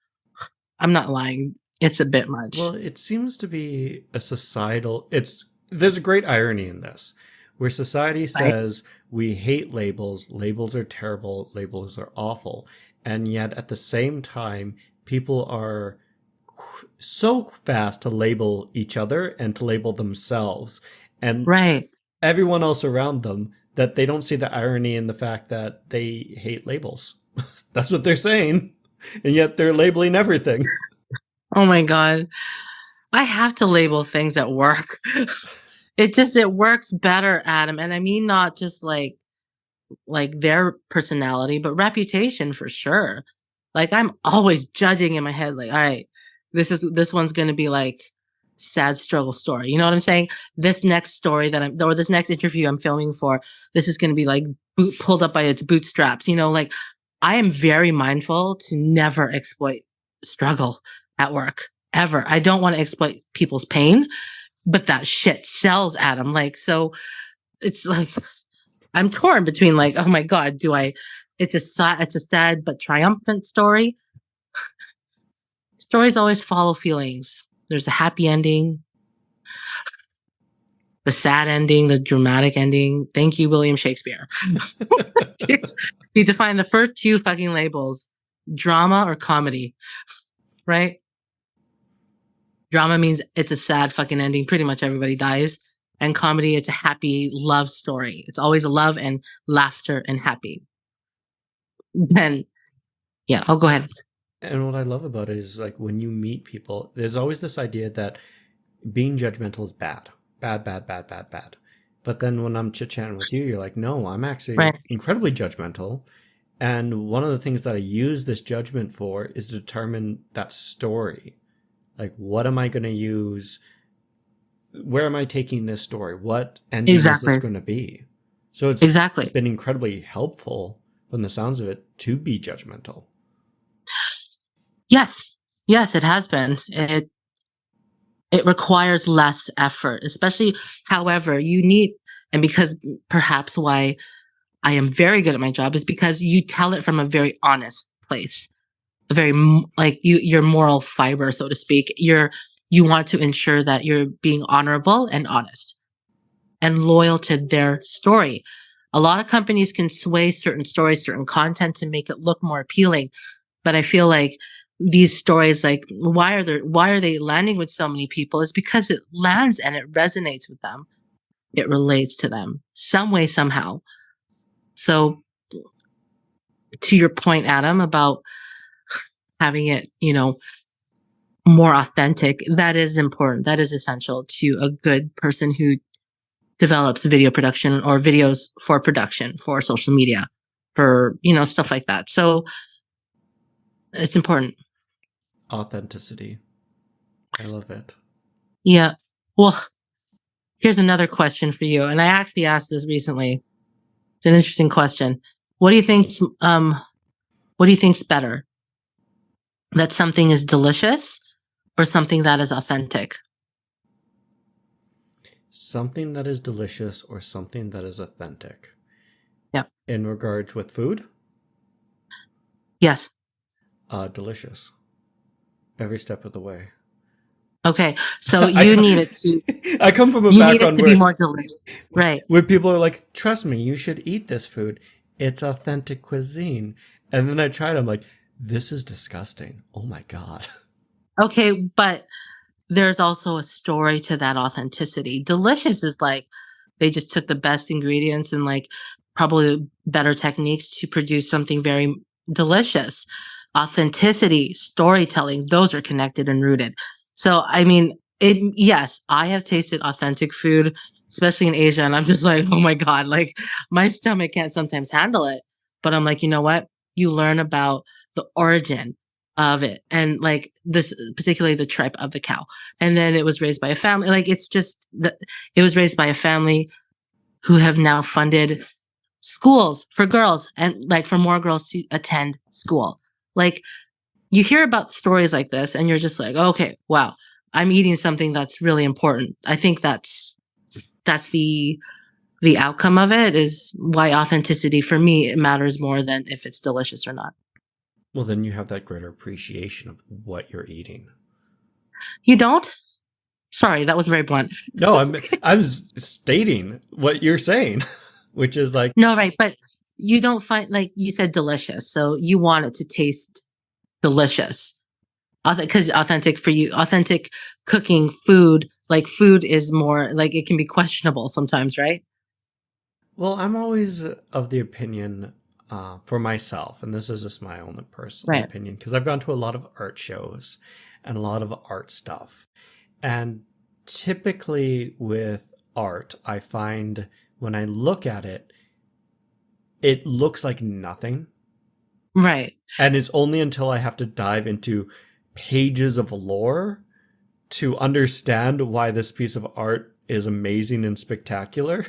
I'm not lying. It's a bit much. Well, it seems to be a societal. There's a great irony in this, where society Right. says we hate labels, labels are terrible, labels are awful, and yet at the same time, people are so fast to label each other and to label themselves and Right. everyone else around them that they don't see the irony in the fact that they hate labels. That's what they're saying, and yet they're labeling everything. Oh my God. I have to label things at work. It works better, Adam. And I mean not just like their personality, but reputation for sure. Like I'm always judging in my head, like, all right, this one's gonna be like sad struggle story. You know what I'm saying? This next story or this next interview I'm filming for, this is gonna be like pulled up by its bootstraps. Like I am very mindful to never exploit struggle at work ever. I don't want to exploit people's pain, but that shit sells, Adam. Like so, it's like I'm torn between like, oh my God, do I? It's a sad but triumphant story. Stories always follow feelings. There's a happy ending, the sad ending, the dramatic ending. Thank you, William Shakespeare. He defined the first two fucking labels: drama or comedy, right? Drama means it's a sad fucking ending. Pretty much everybody dies. And comedy, it's a happy love story. It's always a love and laughter and happy. Then, yeah, I'll go ahead. And what I love about it is like when you meet people, there's always this idea that being judgmental is bad. Bad, bad, bad, bad, bad. But then when I'm chit chatting with you, you're like, no, I'm actually Right. incredibly judgmental. And one of the things that I use this judgment for is to determine that story. Like, what am I going to use? Where am I taking this story? What ending is this Exactly. going to be? So it's Exactly. been incredibly helpful from the sounds of it to be judgmental. Yes. Yes, it has been. It requires less effort, especially however you need and because perhaps why I am very good at my job is because you tell it from a very honest place. A very like your moral fiber, so to speak. You want to ensure that you're being honorable and honest and loyal to their story. A lot of companies can sway certain stories, certain content to make it look more appealing, but I feel like these stories, like why are they landing with so many people? Is because it lands and it resonates with them. It relates to them some way somehow. So to your point, Adam, about having it, more authentic, that is important. That is essential to a good person who develops video production or videos for production for social media, for, stuff like that. So it's important. Authenticity. I love it. Yeah. Well, here's another question for you. And I actually asked this recently. It's an interesting question. What do you think's what do you think's better? That something is delicious or something that is authentic? Something that is delicious or something that is authentic. Yeah. In regards with food, Yes. delicious. Every step of the way. Okay. So you need it to I come from a you need it background to be more delicious. Right. where people are like, trust me, you should eat this food. It's authentic cuisine. And then I tried, I'm like, this is disgusting. Oh my God. Okay, but there's also a story to that authenticity. Delicious is like they just took the best ingredients and like probably better techniques to produce something very delicious. Authenticity, storytelling, those are connected and rooted. So I mean, yes, I have tasted authentic food, especially in Asia, and I'm just like, oh my God, like my stomach can't sometimes handle it. But I'm like, you know what? You learn about the origin of it and like this particularly the tripe of the cow, and then it was raised by a family, like it's just it was raised by a family who have now funded schools for girls and like for more girls to attend school. Like you hear about stories like this and you're just like, okay, wow, I'm eating something that's really important. I think that's the outcome of it, is why authenticity for me it matters more than if it's delicious or not. Well, then you have that greater appreciation of what you're eating. You don't? Sorry, that was very blunt. No, I'm stating what you're saying, which is like, No, right, but you don't find like you said delicious, so you want it to taste delicious. Because authentic for you, authentic cooking food, like food is more like it can be questionable sometimes, right? well, I'm always of the opinion for myself, and this is just my own personal Right. opinion, because I've gone to a lot of art shows and a lot of art stuff. And typically with art, I find when I look at it, it looks like nothing. Right. And it's only until I have to dive into pages of lore to understand why this piece of art is amazing and spectacular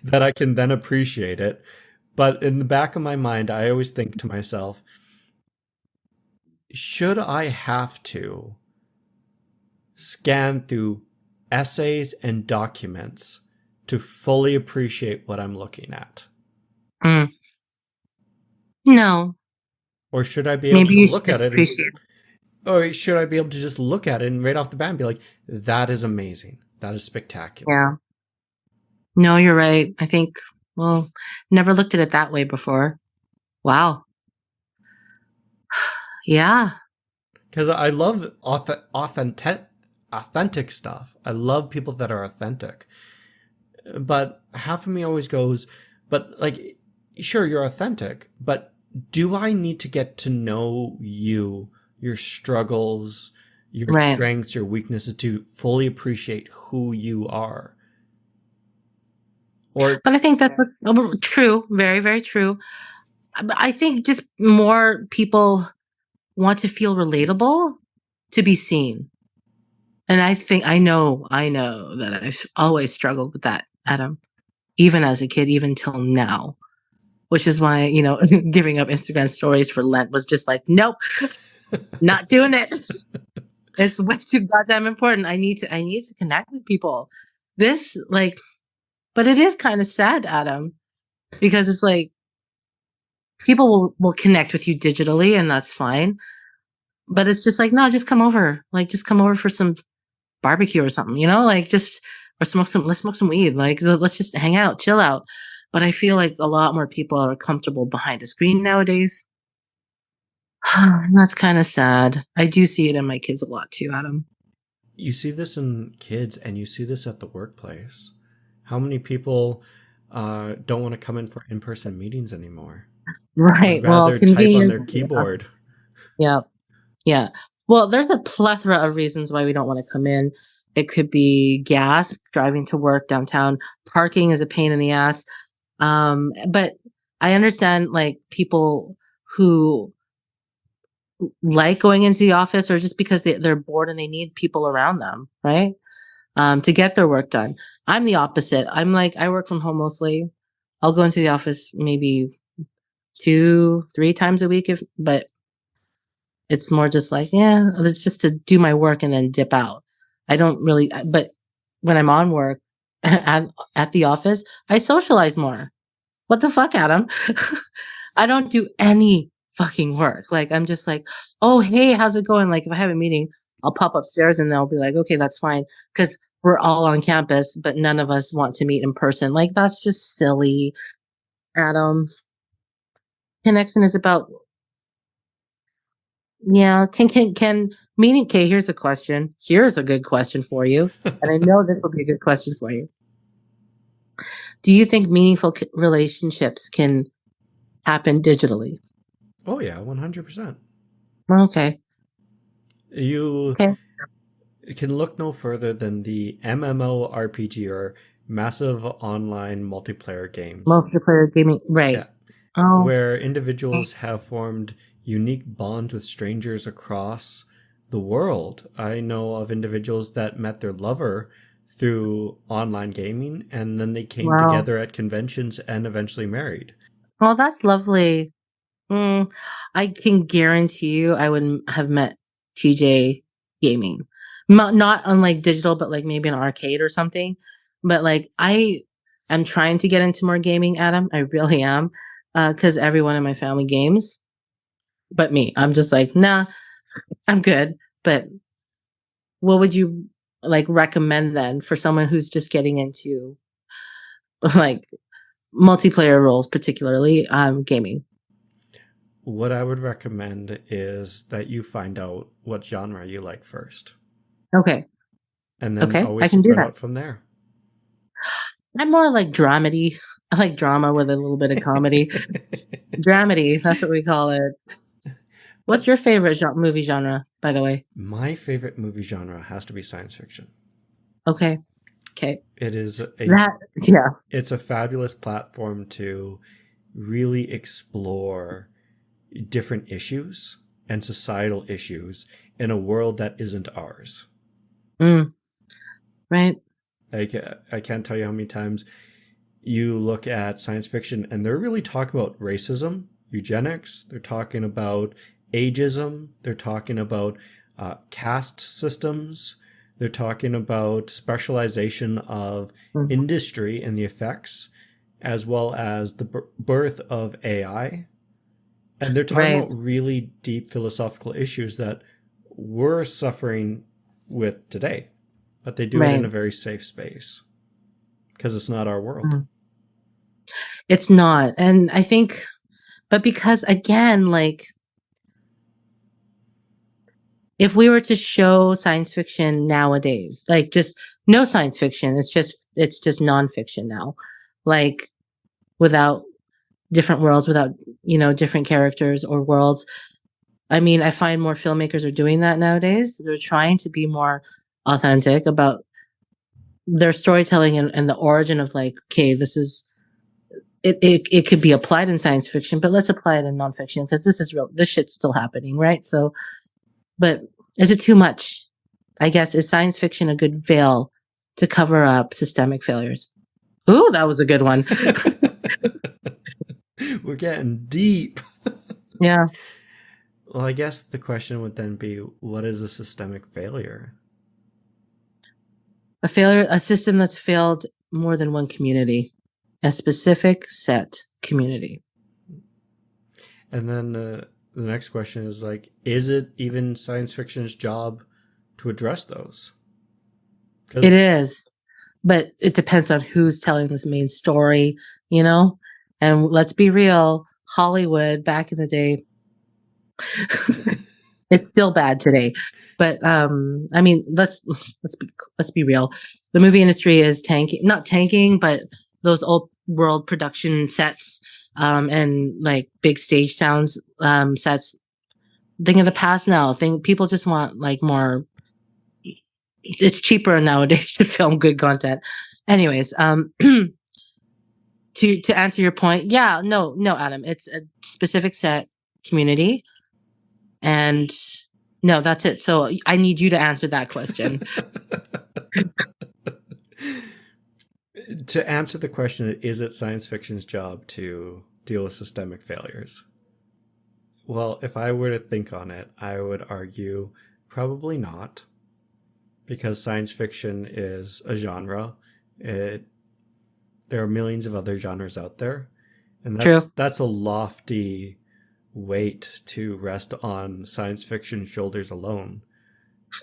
that I can then appreciate it. But in the back of my mind, I always think to myself, should I have to scan through essays and documents to fully appreciate what I'm looking at? Mm. No, Or should I be able maybe to you should look at just it and appreciate. or should I be able to just look at it and right off the bat and be like, that is amazing. That is spectacular. Yeah. No, you're right. I think, well, never looked at it that way before. Wow. Yeah. Because I love authentic stuff. I love people that are authentic. But half of me always goes, but like, sure, you're authentic, but do I need to get to know you, your struggles, your Right. strengths, your weaknesses to fully appreciate who you are? Or, But I think that's true. Very, very true. But I think just more people want to feel relatable to be seen. And I think I know that I've always struggled with that, Adam, even as a kid, even till now, which is why, giving up Instagram stories for Lent was just like, nope, not doing it. It's way too goddamn important. I need to connect with people. This like, but it is kind of sad, Adam, because it's like people will connect with you digitally and that's fine. But it's just like, no, just come over. Like just come over for some barbecue or something, like just or let's smoke some weed. Like let's just hang out, chill out. But I feel like a lot more people are comfortable behind a screen nowadays. And that's kind of sad. I do see it in my kids a lot too, Adam. you see this in kids and you see this at the workplace. How many people don't want to come in for in-person meetings anymore? Would Right. Well, rather type on convenience. their keyboard. Yeah. Yeah. Well, there's a plethora of reasons why we don't want to come in. It could be gas, driving to work downtown. Parking is a pain in the ass. But I understand like people who like going into the office or just because they're bored and they need people around them, right? To get their work done. I'm the opposite. I'm like, I work from home mostly. I'll go into the office maybe 2, 3 times a week but it's more just like, yeah, it's just to do my work and then dip out. I don't really, but when I'm on work at the office, I socialize more. What the fuck, Adam? I don't do any fucking work. Like, I'm just like, oh, hey, how's it going? Like, if I have a meeting, I'll pop upstairs and they'll be like, okay, that's fine. Because we're all on campus, but none of us want to meet in person. Like, that's just silly, Adam. Connection is about, yeah, can meaning, okay, here's a question. Here's a good question for you. And I know this will be a good question for you. Do you think meaningful relationships can happen digitally? Oh yeah, 100%. Okay. You Okay. can look no further than the MMORPG or massive online multiplayer games. Multiplayer gaming, right. Yeah, Oh, where individuals have formed unique bonds with strangers across the world. I know of individuals that met their lover through online gaming and then they came wow. together at conventions and eventually married. Well, that's lovely. Mm, I can guarantee you I would have met TJ gaming. Not unlike digital, but like maybe an arcade or something. But like I am trying to get into more gaming, Adam. I really am. Because everyone in my family games, but me. I'm just like, nah, I'm good. But what would you like recommend then for someone who's just getting into like multiplayer roles, particularly gaming? What I would recommend is that you find out what genre you like first, Okay. and then Okay. I always can do spread that. out from there. I'm more like dramedy. I like drama with a little bit of comedy. Dramedy, that's what we call it. What's But your favorite movie genre, by the way? my favorite movie genre has to be science fiction. Okay. Okay. It is a That, yeah. it's a fabulous platform to really explore different issues and societal issues in a world that isn't ours. Mm, right. I can't tell you how many times you look at science fiction and they're really talking about racism, eugenics, they're talking about ageism, they're talking about caste systems, they're talking about specialization of Mm, industry and the effects, as well as the birth of AI. And they're talking right. about really deep philosophical issues that we're suffering with today, but they do it in Right. a very safe space because it's not our world. Mm. It's not. And I think, but because again, like if we were to show science fiction nowadays, like just no science fiction, it's just nonfiction now. Like without different worlds, without, different characters or worlds. I mean, I find more filmmakers are doing that nowadays. They're trying to be more authentic about their storytelling and the origin of like, okay, this is it could be applied in science fiction, but let's apply it in nonfiction because this is real. This shit's still happening, right? So, but is it too much? I guess is science fiction a good veil to cover up systemic failures? Ooh, that was a good one. We're getting deep. Yeah, Well, I guess the question would then be what is a systemic failure? a failure, a system that's failed more than one community, a specific set community. And then the next question is like, is it even science fiction's job to address those? It Because is, but it depends on who's telling this main story, you know? And let's be real, Hollywood back in the day, it's still bad today. But I mean, let's be real. The movie industry is tanking, not tanking, but those old world production sets and like big stage sounds sets, thing of the past now. Think people just want like more, it's cheaper nowadays to film good content. Anyways, to answer your point, yeah, no, no, Adam, it's a specific set community, and no, that's it. So I need you to answer that question. to answer the question, is it science fiction's job to deal with systemic failures? Well, if I were to think on it, I would argue probably not, because science fiction is a genre. It There are millions of other genres out there, and True, that's a lofty weight to rest on science fiction shoulders alone.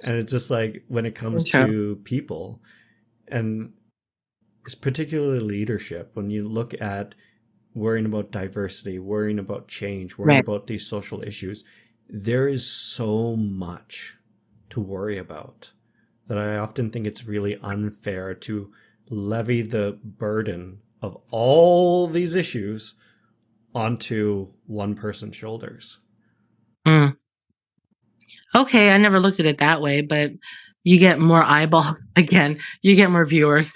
And it's just like when it comes true, to people, and it's particularly leadership, when you look at worrying about diversity, worrying about change, worrying right. about these social issues, there is so much to worry about that I often think it's really unfair to levy the burden of all these issues onto one person's shoulders. Mm. Okay, I never looked at it that way, but you get more eyeball again. You get more viewers.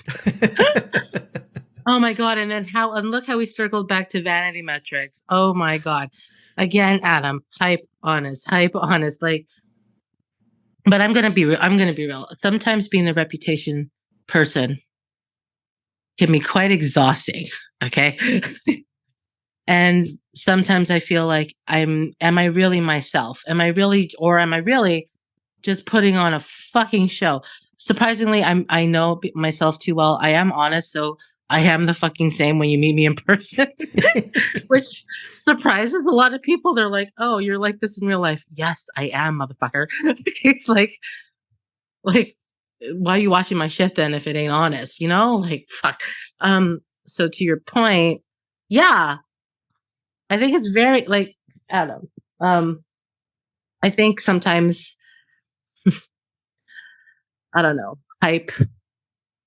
Oh my god! And then and look how we circled back to vanity metrics. Oh my god! Again, Adam, hype honest. Like, but I'm gonna be real. Sometimes being a reputation person can be quite exhausting. Okay. And sometimes I feel like am I really myself? Am I really just putting on a fucking show? Surprisingly, I know myself too well. I am honest, so I am the fucking same when you meet me in person, which surprises a lot of people. They're like, "Oh, you're like this in real life." Yes, I am, motherfucker. It's like Like, why are you watching my shit then if it ain't honest? You know, like fuck. So to your point, yeah, I think it's very like Adam. I think sometimes I don't know hype.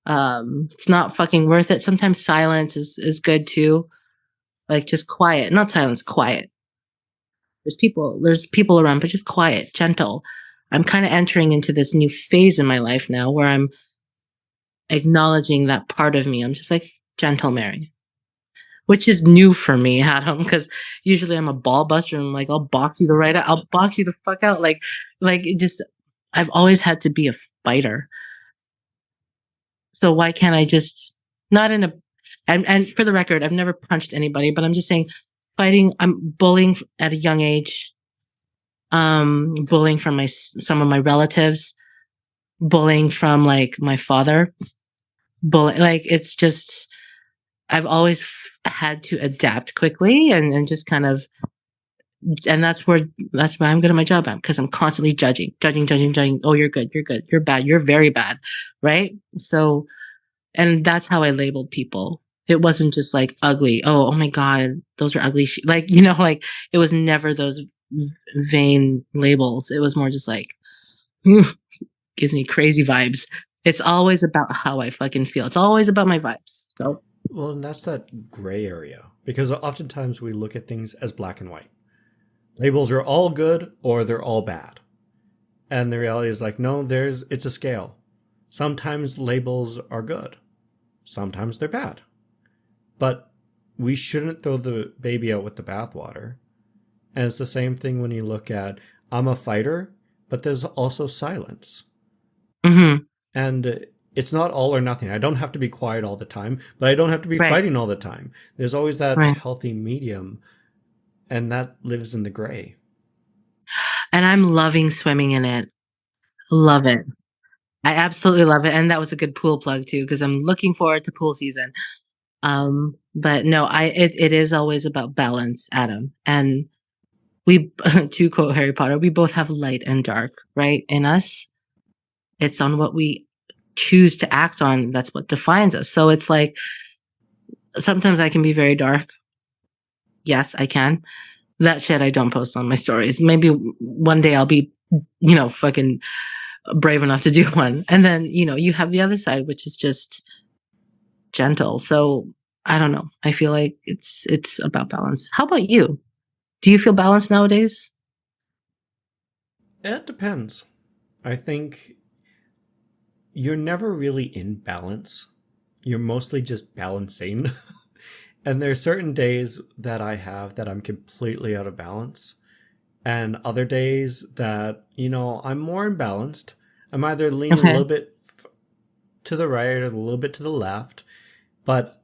It's not fucking worth it. Sometimes silence is good too. Like just quiet, not silence, quiet. There's people around, but just quiet, gentle. I'm kind of entering into this new phase in my life now where I'm acknowledging that part of me. I'm just like gentle Mary, which is new for me, Adam, because usually I'm a ball buster and I'm like, I'll box you the fuck out. Like it just, I've always had to be a fighter. So why can't I just, not in a, and for the record, I've never punched anybody, but I'm just saying fighting, I'm bullying at a young age, bullying from some of my relatives, bullying from like my father, like it's just, I've always had to adapt quickly and just kind of, and that's why I'm good at my job at because I'm constantly judging. Oh, you're good, you're bad, you're very bad, right? So, and that's how I labeled people. It wasn't just like ugly. Oh my god, those are ugly. Like like it was never those vain labels. It was more just like gives me crazy vibes. It's always about how I fucking feel. It's always about my vibes. So Well, and that's that gray area because oftentimes we look at things as black and white. Labels are all good or they're all bad. And the reality is like, no, it's a scale. Sometimes labels are good. Sometimes they're bad. But we shouldn't throw the baby out with the bathwater. And it's the same thing when you look at, I'm a fighter, but there's also silence. mm-hmm. And it's not all or nothing. I don't have to be quiet all the time, but I don't have to be Right, fighting all the time. There's always that right. healthy medium, and that lives in the gray. And I'm loving swimming in it. Love it. I absolutely love it. And that was a good pool plug too, because I'm looking forward to pool season. But no, it is always about balance, Adam. And we to quote Harry Potter, we both have light and dark, right? In us. It's on what we choose to act on. That's what defines us. So it's like sometimes I can be very dark. Yes, I can. That shit I don't post on my stories. Maybe one day I'll be, fucking brave enough to do one. And then, you have the other side, which is just gentle. So I don't know. I feel like it's about balance. How about you? Do you feel balanced nowadays? It depends. I think you're never really in balance. You're mostly just balancing. And there's certain days that I have that I'm completely out of balance. And other days that, I'm more imbalanced. I'm either leaning a Okay. little bit to the right or a little bit to the left. But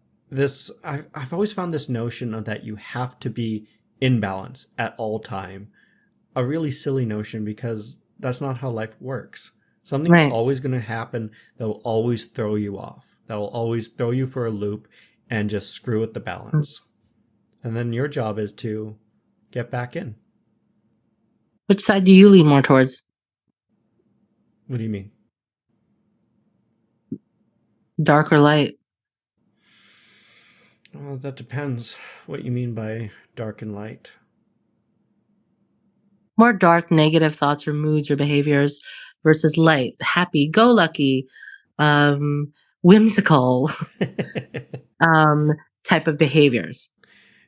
I've always found this notion of that you have to be in balance at all time a really silly notion because that's not how life works. Something's Right. always going to happen that will always throw you off. That will always throw you for a loop and just screw with the balance. And then your job is to get back in. Which side do you lean more towards? What do you mean? Dark or light? Well, that depends what you mean by dark and light. More dark, negative thoughts or moods or behaviors versus light, happy, go lucky, um, whimsical um, type of behaviors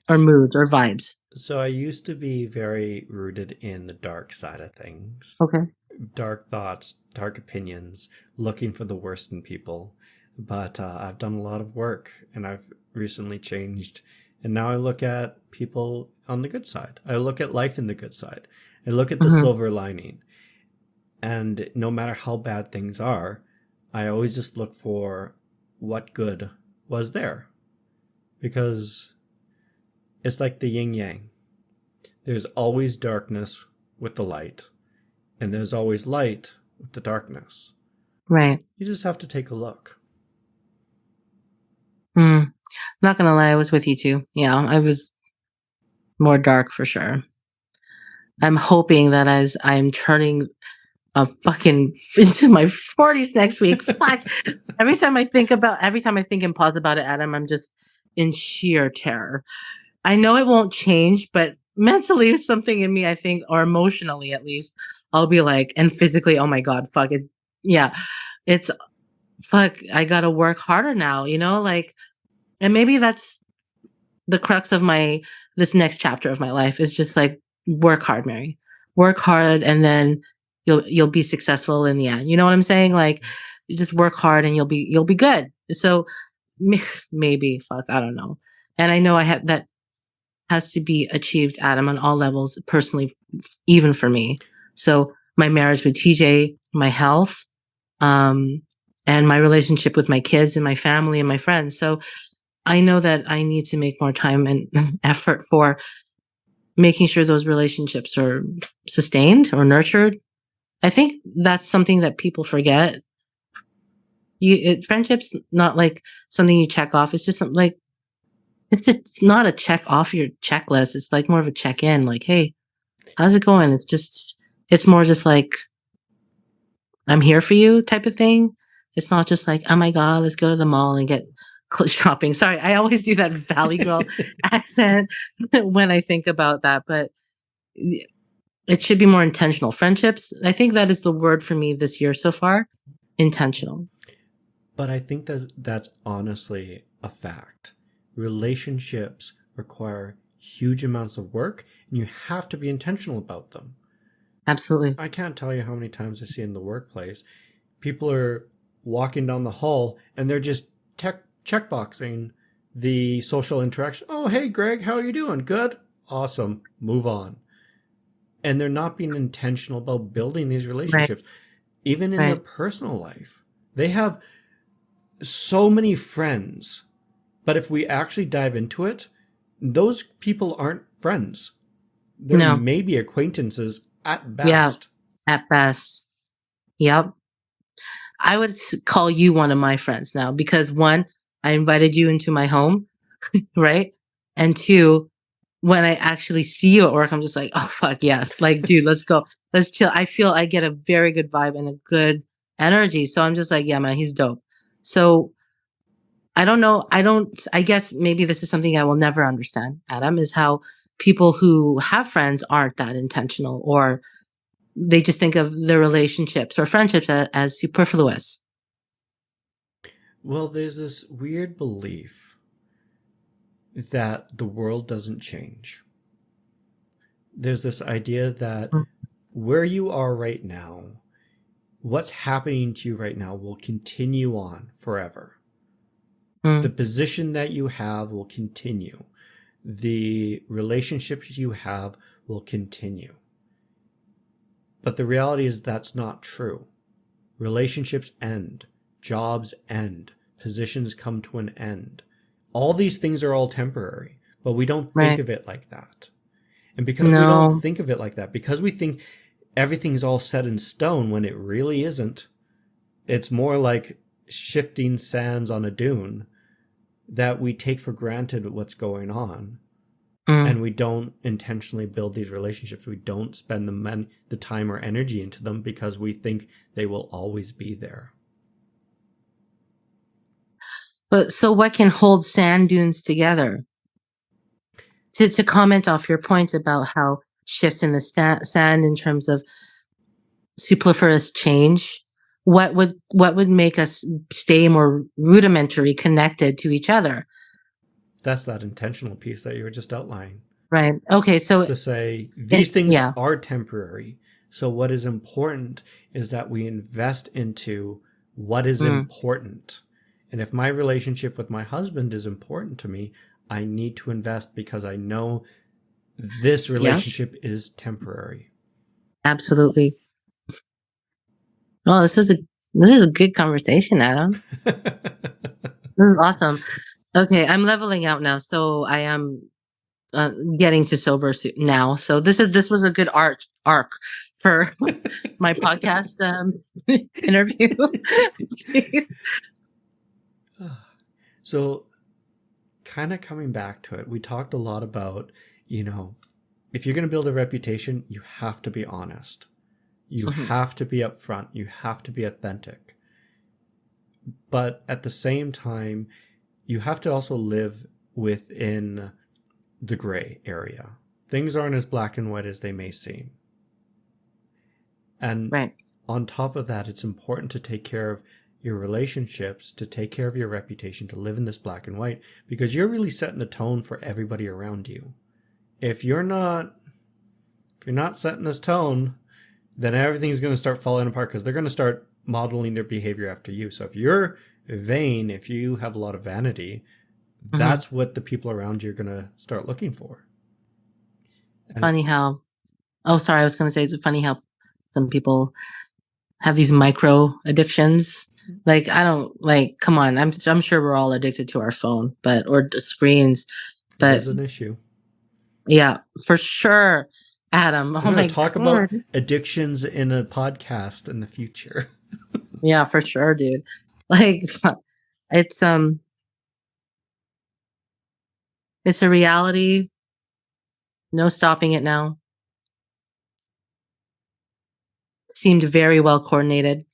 or moods or vibes. So I used to be very rooted in the dark side of things. Okay. Dark thoughts, dark opinions, looking for the worst in people. But I've done a lot of work and I've recently changed. And now I look at people on the good side. I look at life in the good side. I look at the Mm-hmm. silver lining. And no matter how bad things are, I always just look for what good was there. Because it's like the yin yang. There's always darkness with the light, and there's always light with the darkness. Right. You just have to take a look. Not gonna lie, I was with you too. Yeah, I was more dark for sure. I'm hoping that as I'm turning fucking into my 40s next week. Fuck. Every time I think and pause about it, Adam, I'm just in sheer terror. I know it won't change, but mentally, something in me, I think, or emotionally at least, I'll be like, and physically, oh my God, fuck. Yeah, it's, fuck, I gotta work harder now, like, and maybe that's the crux of this next chapter of my life is just like, work hard, Mary. Work hard, and then you'll be successful in the end. You know what I'm saying? Like, you just work hard and you'll be good. So maybe, fuck, I don't know. And I know I have that has to be achieved, Adam, on all levels, personally, even for me. So my marriage with TJ, my health, um, and my relationship with my kids and my family and my friends. So I know that I need to make more time and effort for making sure those relationships are sustained or nurtured. I think that's something that people forget. Friendship's not like something you check off. It's just something like it's not a check off your checklist. It's like more of a check in. Like, hey, how's it going? It's more just like I'm here for you type of thing. It's not just like, oh my God, let's go to the mall and get clothes shopping. Sorry, I always do that Valley Girl accent when I think about that, but it should be more intentional. Friendships, I think that is the word for me this year so far. Intentional. But I think that that's honestly a fact. Relationships require huge amounts of work, and you have to be intentional about them. Absolutely. I can't tell you how many times I see in the workplace, people are walking down the hall and they're just checkboxing the social interaction. Oh, hey, Greg, how are you doing? Good? Awesome. Move on. And they're not being intentional about building these relationships. Right. Even in their personal life. They have so many friends, but if we actually dive into it, those people aren't friends. They're maybe acquaintances at best. Yeah, at best. Yep. I would call you one of my friends now because one, I invited you into my home, right? And two, when I actually see you at work, I'm just like, oh fuck yes, like dude, let's go, let's chill. I feel I get a very good vibe and a good energy, so I'm just like, yeah, man, he's dope. So I don't know. I guess maybe this is something I will never understand, Adam, is how people who have friends aren't that intentional or they just think of their relationships or friendships as superfluous. Well, there's this weird belief that the world doesn't change. There's this idea that where you are right now, what's happening to you right now will continue on forever. The position that you have will continue. The relationships you have will continue. But the reality is that's not true. Relationships end. Jobs end. Positions come to an end. All these things are all temporary, but we don't think of it like that. And because we don't think of it like that, because we think everything's all set in stone when it really isn't, it's more like shifting sands on a dune that we take for granted what's going on. And we don't intentionally build these relationships. We don't spend the time or energy into them because we think they will always be there. But so what can hold sand dunes together? To comment off your point about how shifts in the sand in terms of superfluous change, what would make us stay more rudimentary connected to each other? That's that intentional piece that you were just outlining. Right. Okay. So to say these things are temporary. So what is important is that we invest into what is important. And if my relationship with my husband is important to me, I need to invest because I know this relationship is temporary. Absolutely. Well, this is a good conversation, Adam. This is awesome. Okay, I'm leveling out now, so I am getting to sober now. So this was a good arc for my podcast interview. So kind of coming back to it, we talked a lot about, if you're going to build a reputation, you have to be honest. You have to be upfront. You have to be authentic. But at the same time, you have to also live within the gray area. Things aren't as black and white as they may seem. And Right. on top of that, it's important to take care of your relationships, to take care of your reputation, to live in this black and white, because you're really setting the tone for everybody around you. If you're not setting this tone, then everything's going to start falling apart, because they're going to start modeling their behavior after you. So if you're vain, if you have a lot of vanity, that's what the people around you are going to start looking for. Funny how, oh, sorry, I was going to say, it's funny how some people have these micro addictions. Like, I don't, like, come on, I'm sure we're all addicted to our phone, or the screens, but it's an issue. Yeah, for sure, Adam. We're Oh going my to talk God. about addictions in a podcast in the future. Yeah, for sure, dude. Like, it's it's a reality. No stopping it now. Seemed very well coordinated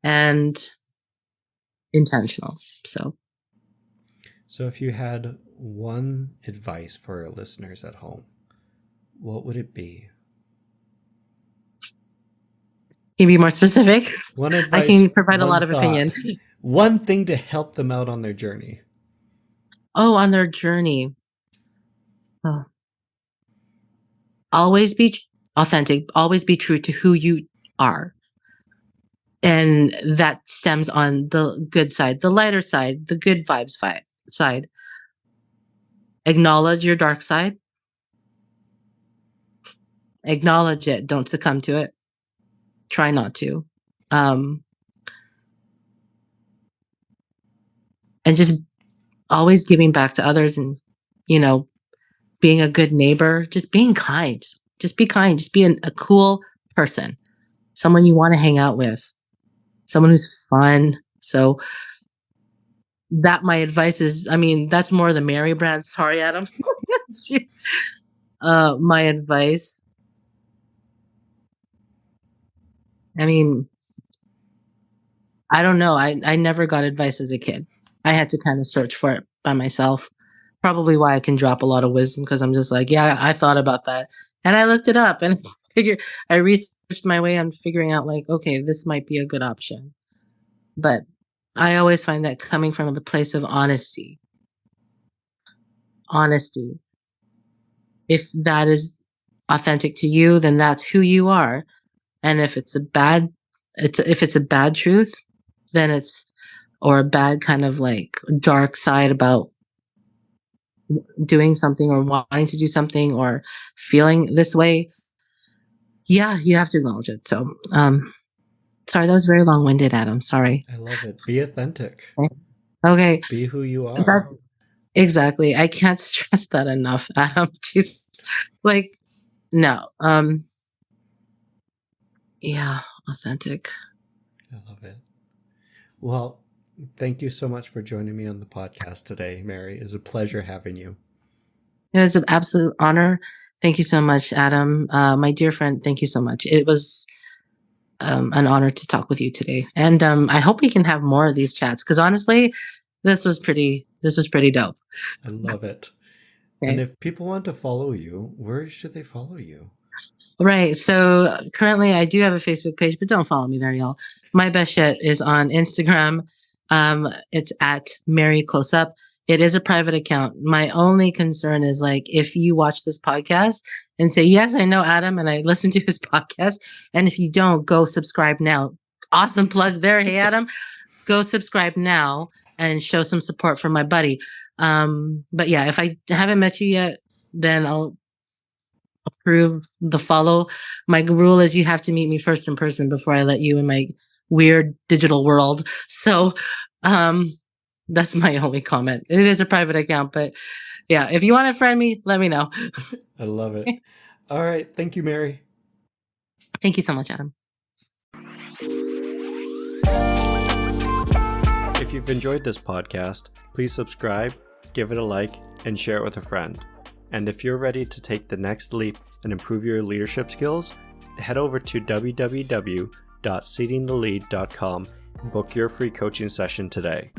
and intentional. So if you had one advice for our listeners at home, what would it be? can you be more specific? One advice. I can provide a one lot of thought, opinion. One thing to help them out on their journey. Oh, on their journey. Oh. Always be authentic. Always be true to who you are. And that stems on the good side, the lighter side, the good vibes side. Acknowledge your dark side. Acknowledge it. Don't succumb to it. Try not to. And just always giving back to others, and, being a good neighbor, just being kind. Just be kind. Just be a cool person. Someone you want to hang out with. Someone who's fun. So my advice is, that's more the Mary brand. Sorry, Adam. My advice. I don't know. I never got advice as a kid. I had to kind of search for it by myself. Probably why I can drop a lot of wisdom, because I'm just like, yeah, I thought about that. And I looked it up and I researched my way on figuring out, like, okay, this might be a good option. But I always find that coming from a place of honesty. Honesty. If that is authentic to you, then that's who you are. And if it's a bad truth, then or a bad kind of like dark side about doing something or wanting to do something or feeling this way, yeah, you have to acknowledge it. So, sorry, that was very long-winded, Adam. Sorry. I love it. Be authentic. Okay. Be who you are. Exactly. I can't stress that enough, Adam. Just, like, no. Yeah, authentic. I love it. Well, thank you so much for joining me on the podcast today, Mary. It was a pleasure having you. It was an absolute honor. Thank you so much, Adam. My dear friend, thank you so much. It was an honor to talk with you today. And I hope we can have more of these chats, because honestly, this was pretty dope. I love it. Okay. And if people want to follow you, where should they follow you? Right. So currently I do have a Facebook page, but don't follow me there, y'all. My best shit is on Instagram. It's at Mary Close Up. It is a private account. My only concern is, like, if you watch this podcast and say, yes, I know Adam and I listen to his podcast, and if you don't, go subscribe now. Awesome plug there. Hey, Adam, go subscribe now and show some support for my buddy. But yeah, if I haven't met you yet, then I'll approve the follow. My rule is you have to meet me first in person before I let you in my weird digital world. So, that's my only comment. It is a private account, but yeah, if you want to friend me, let me know. I love it. All right. Thank you, Mary. Thank you so much, Adam. If you've enjoyed this podcast, please subscribe, give it a like, and share it with a friend. And if you're ready to take the next leap and improve your leadership skills, head over to www.seedingthelead.com and book your free coaching session today.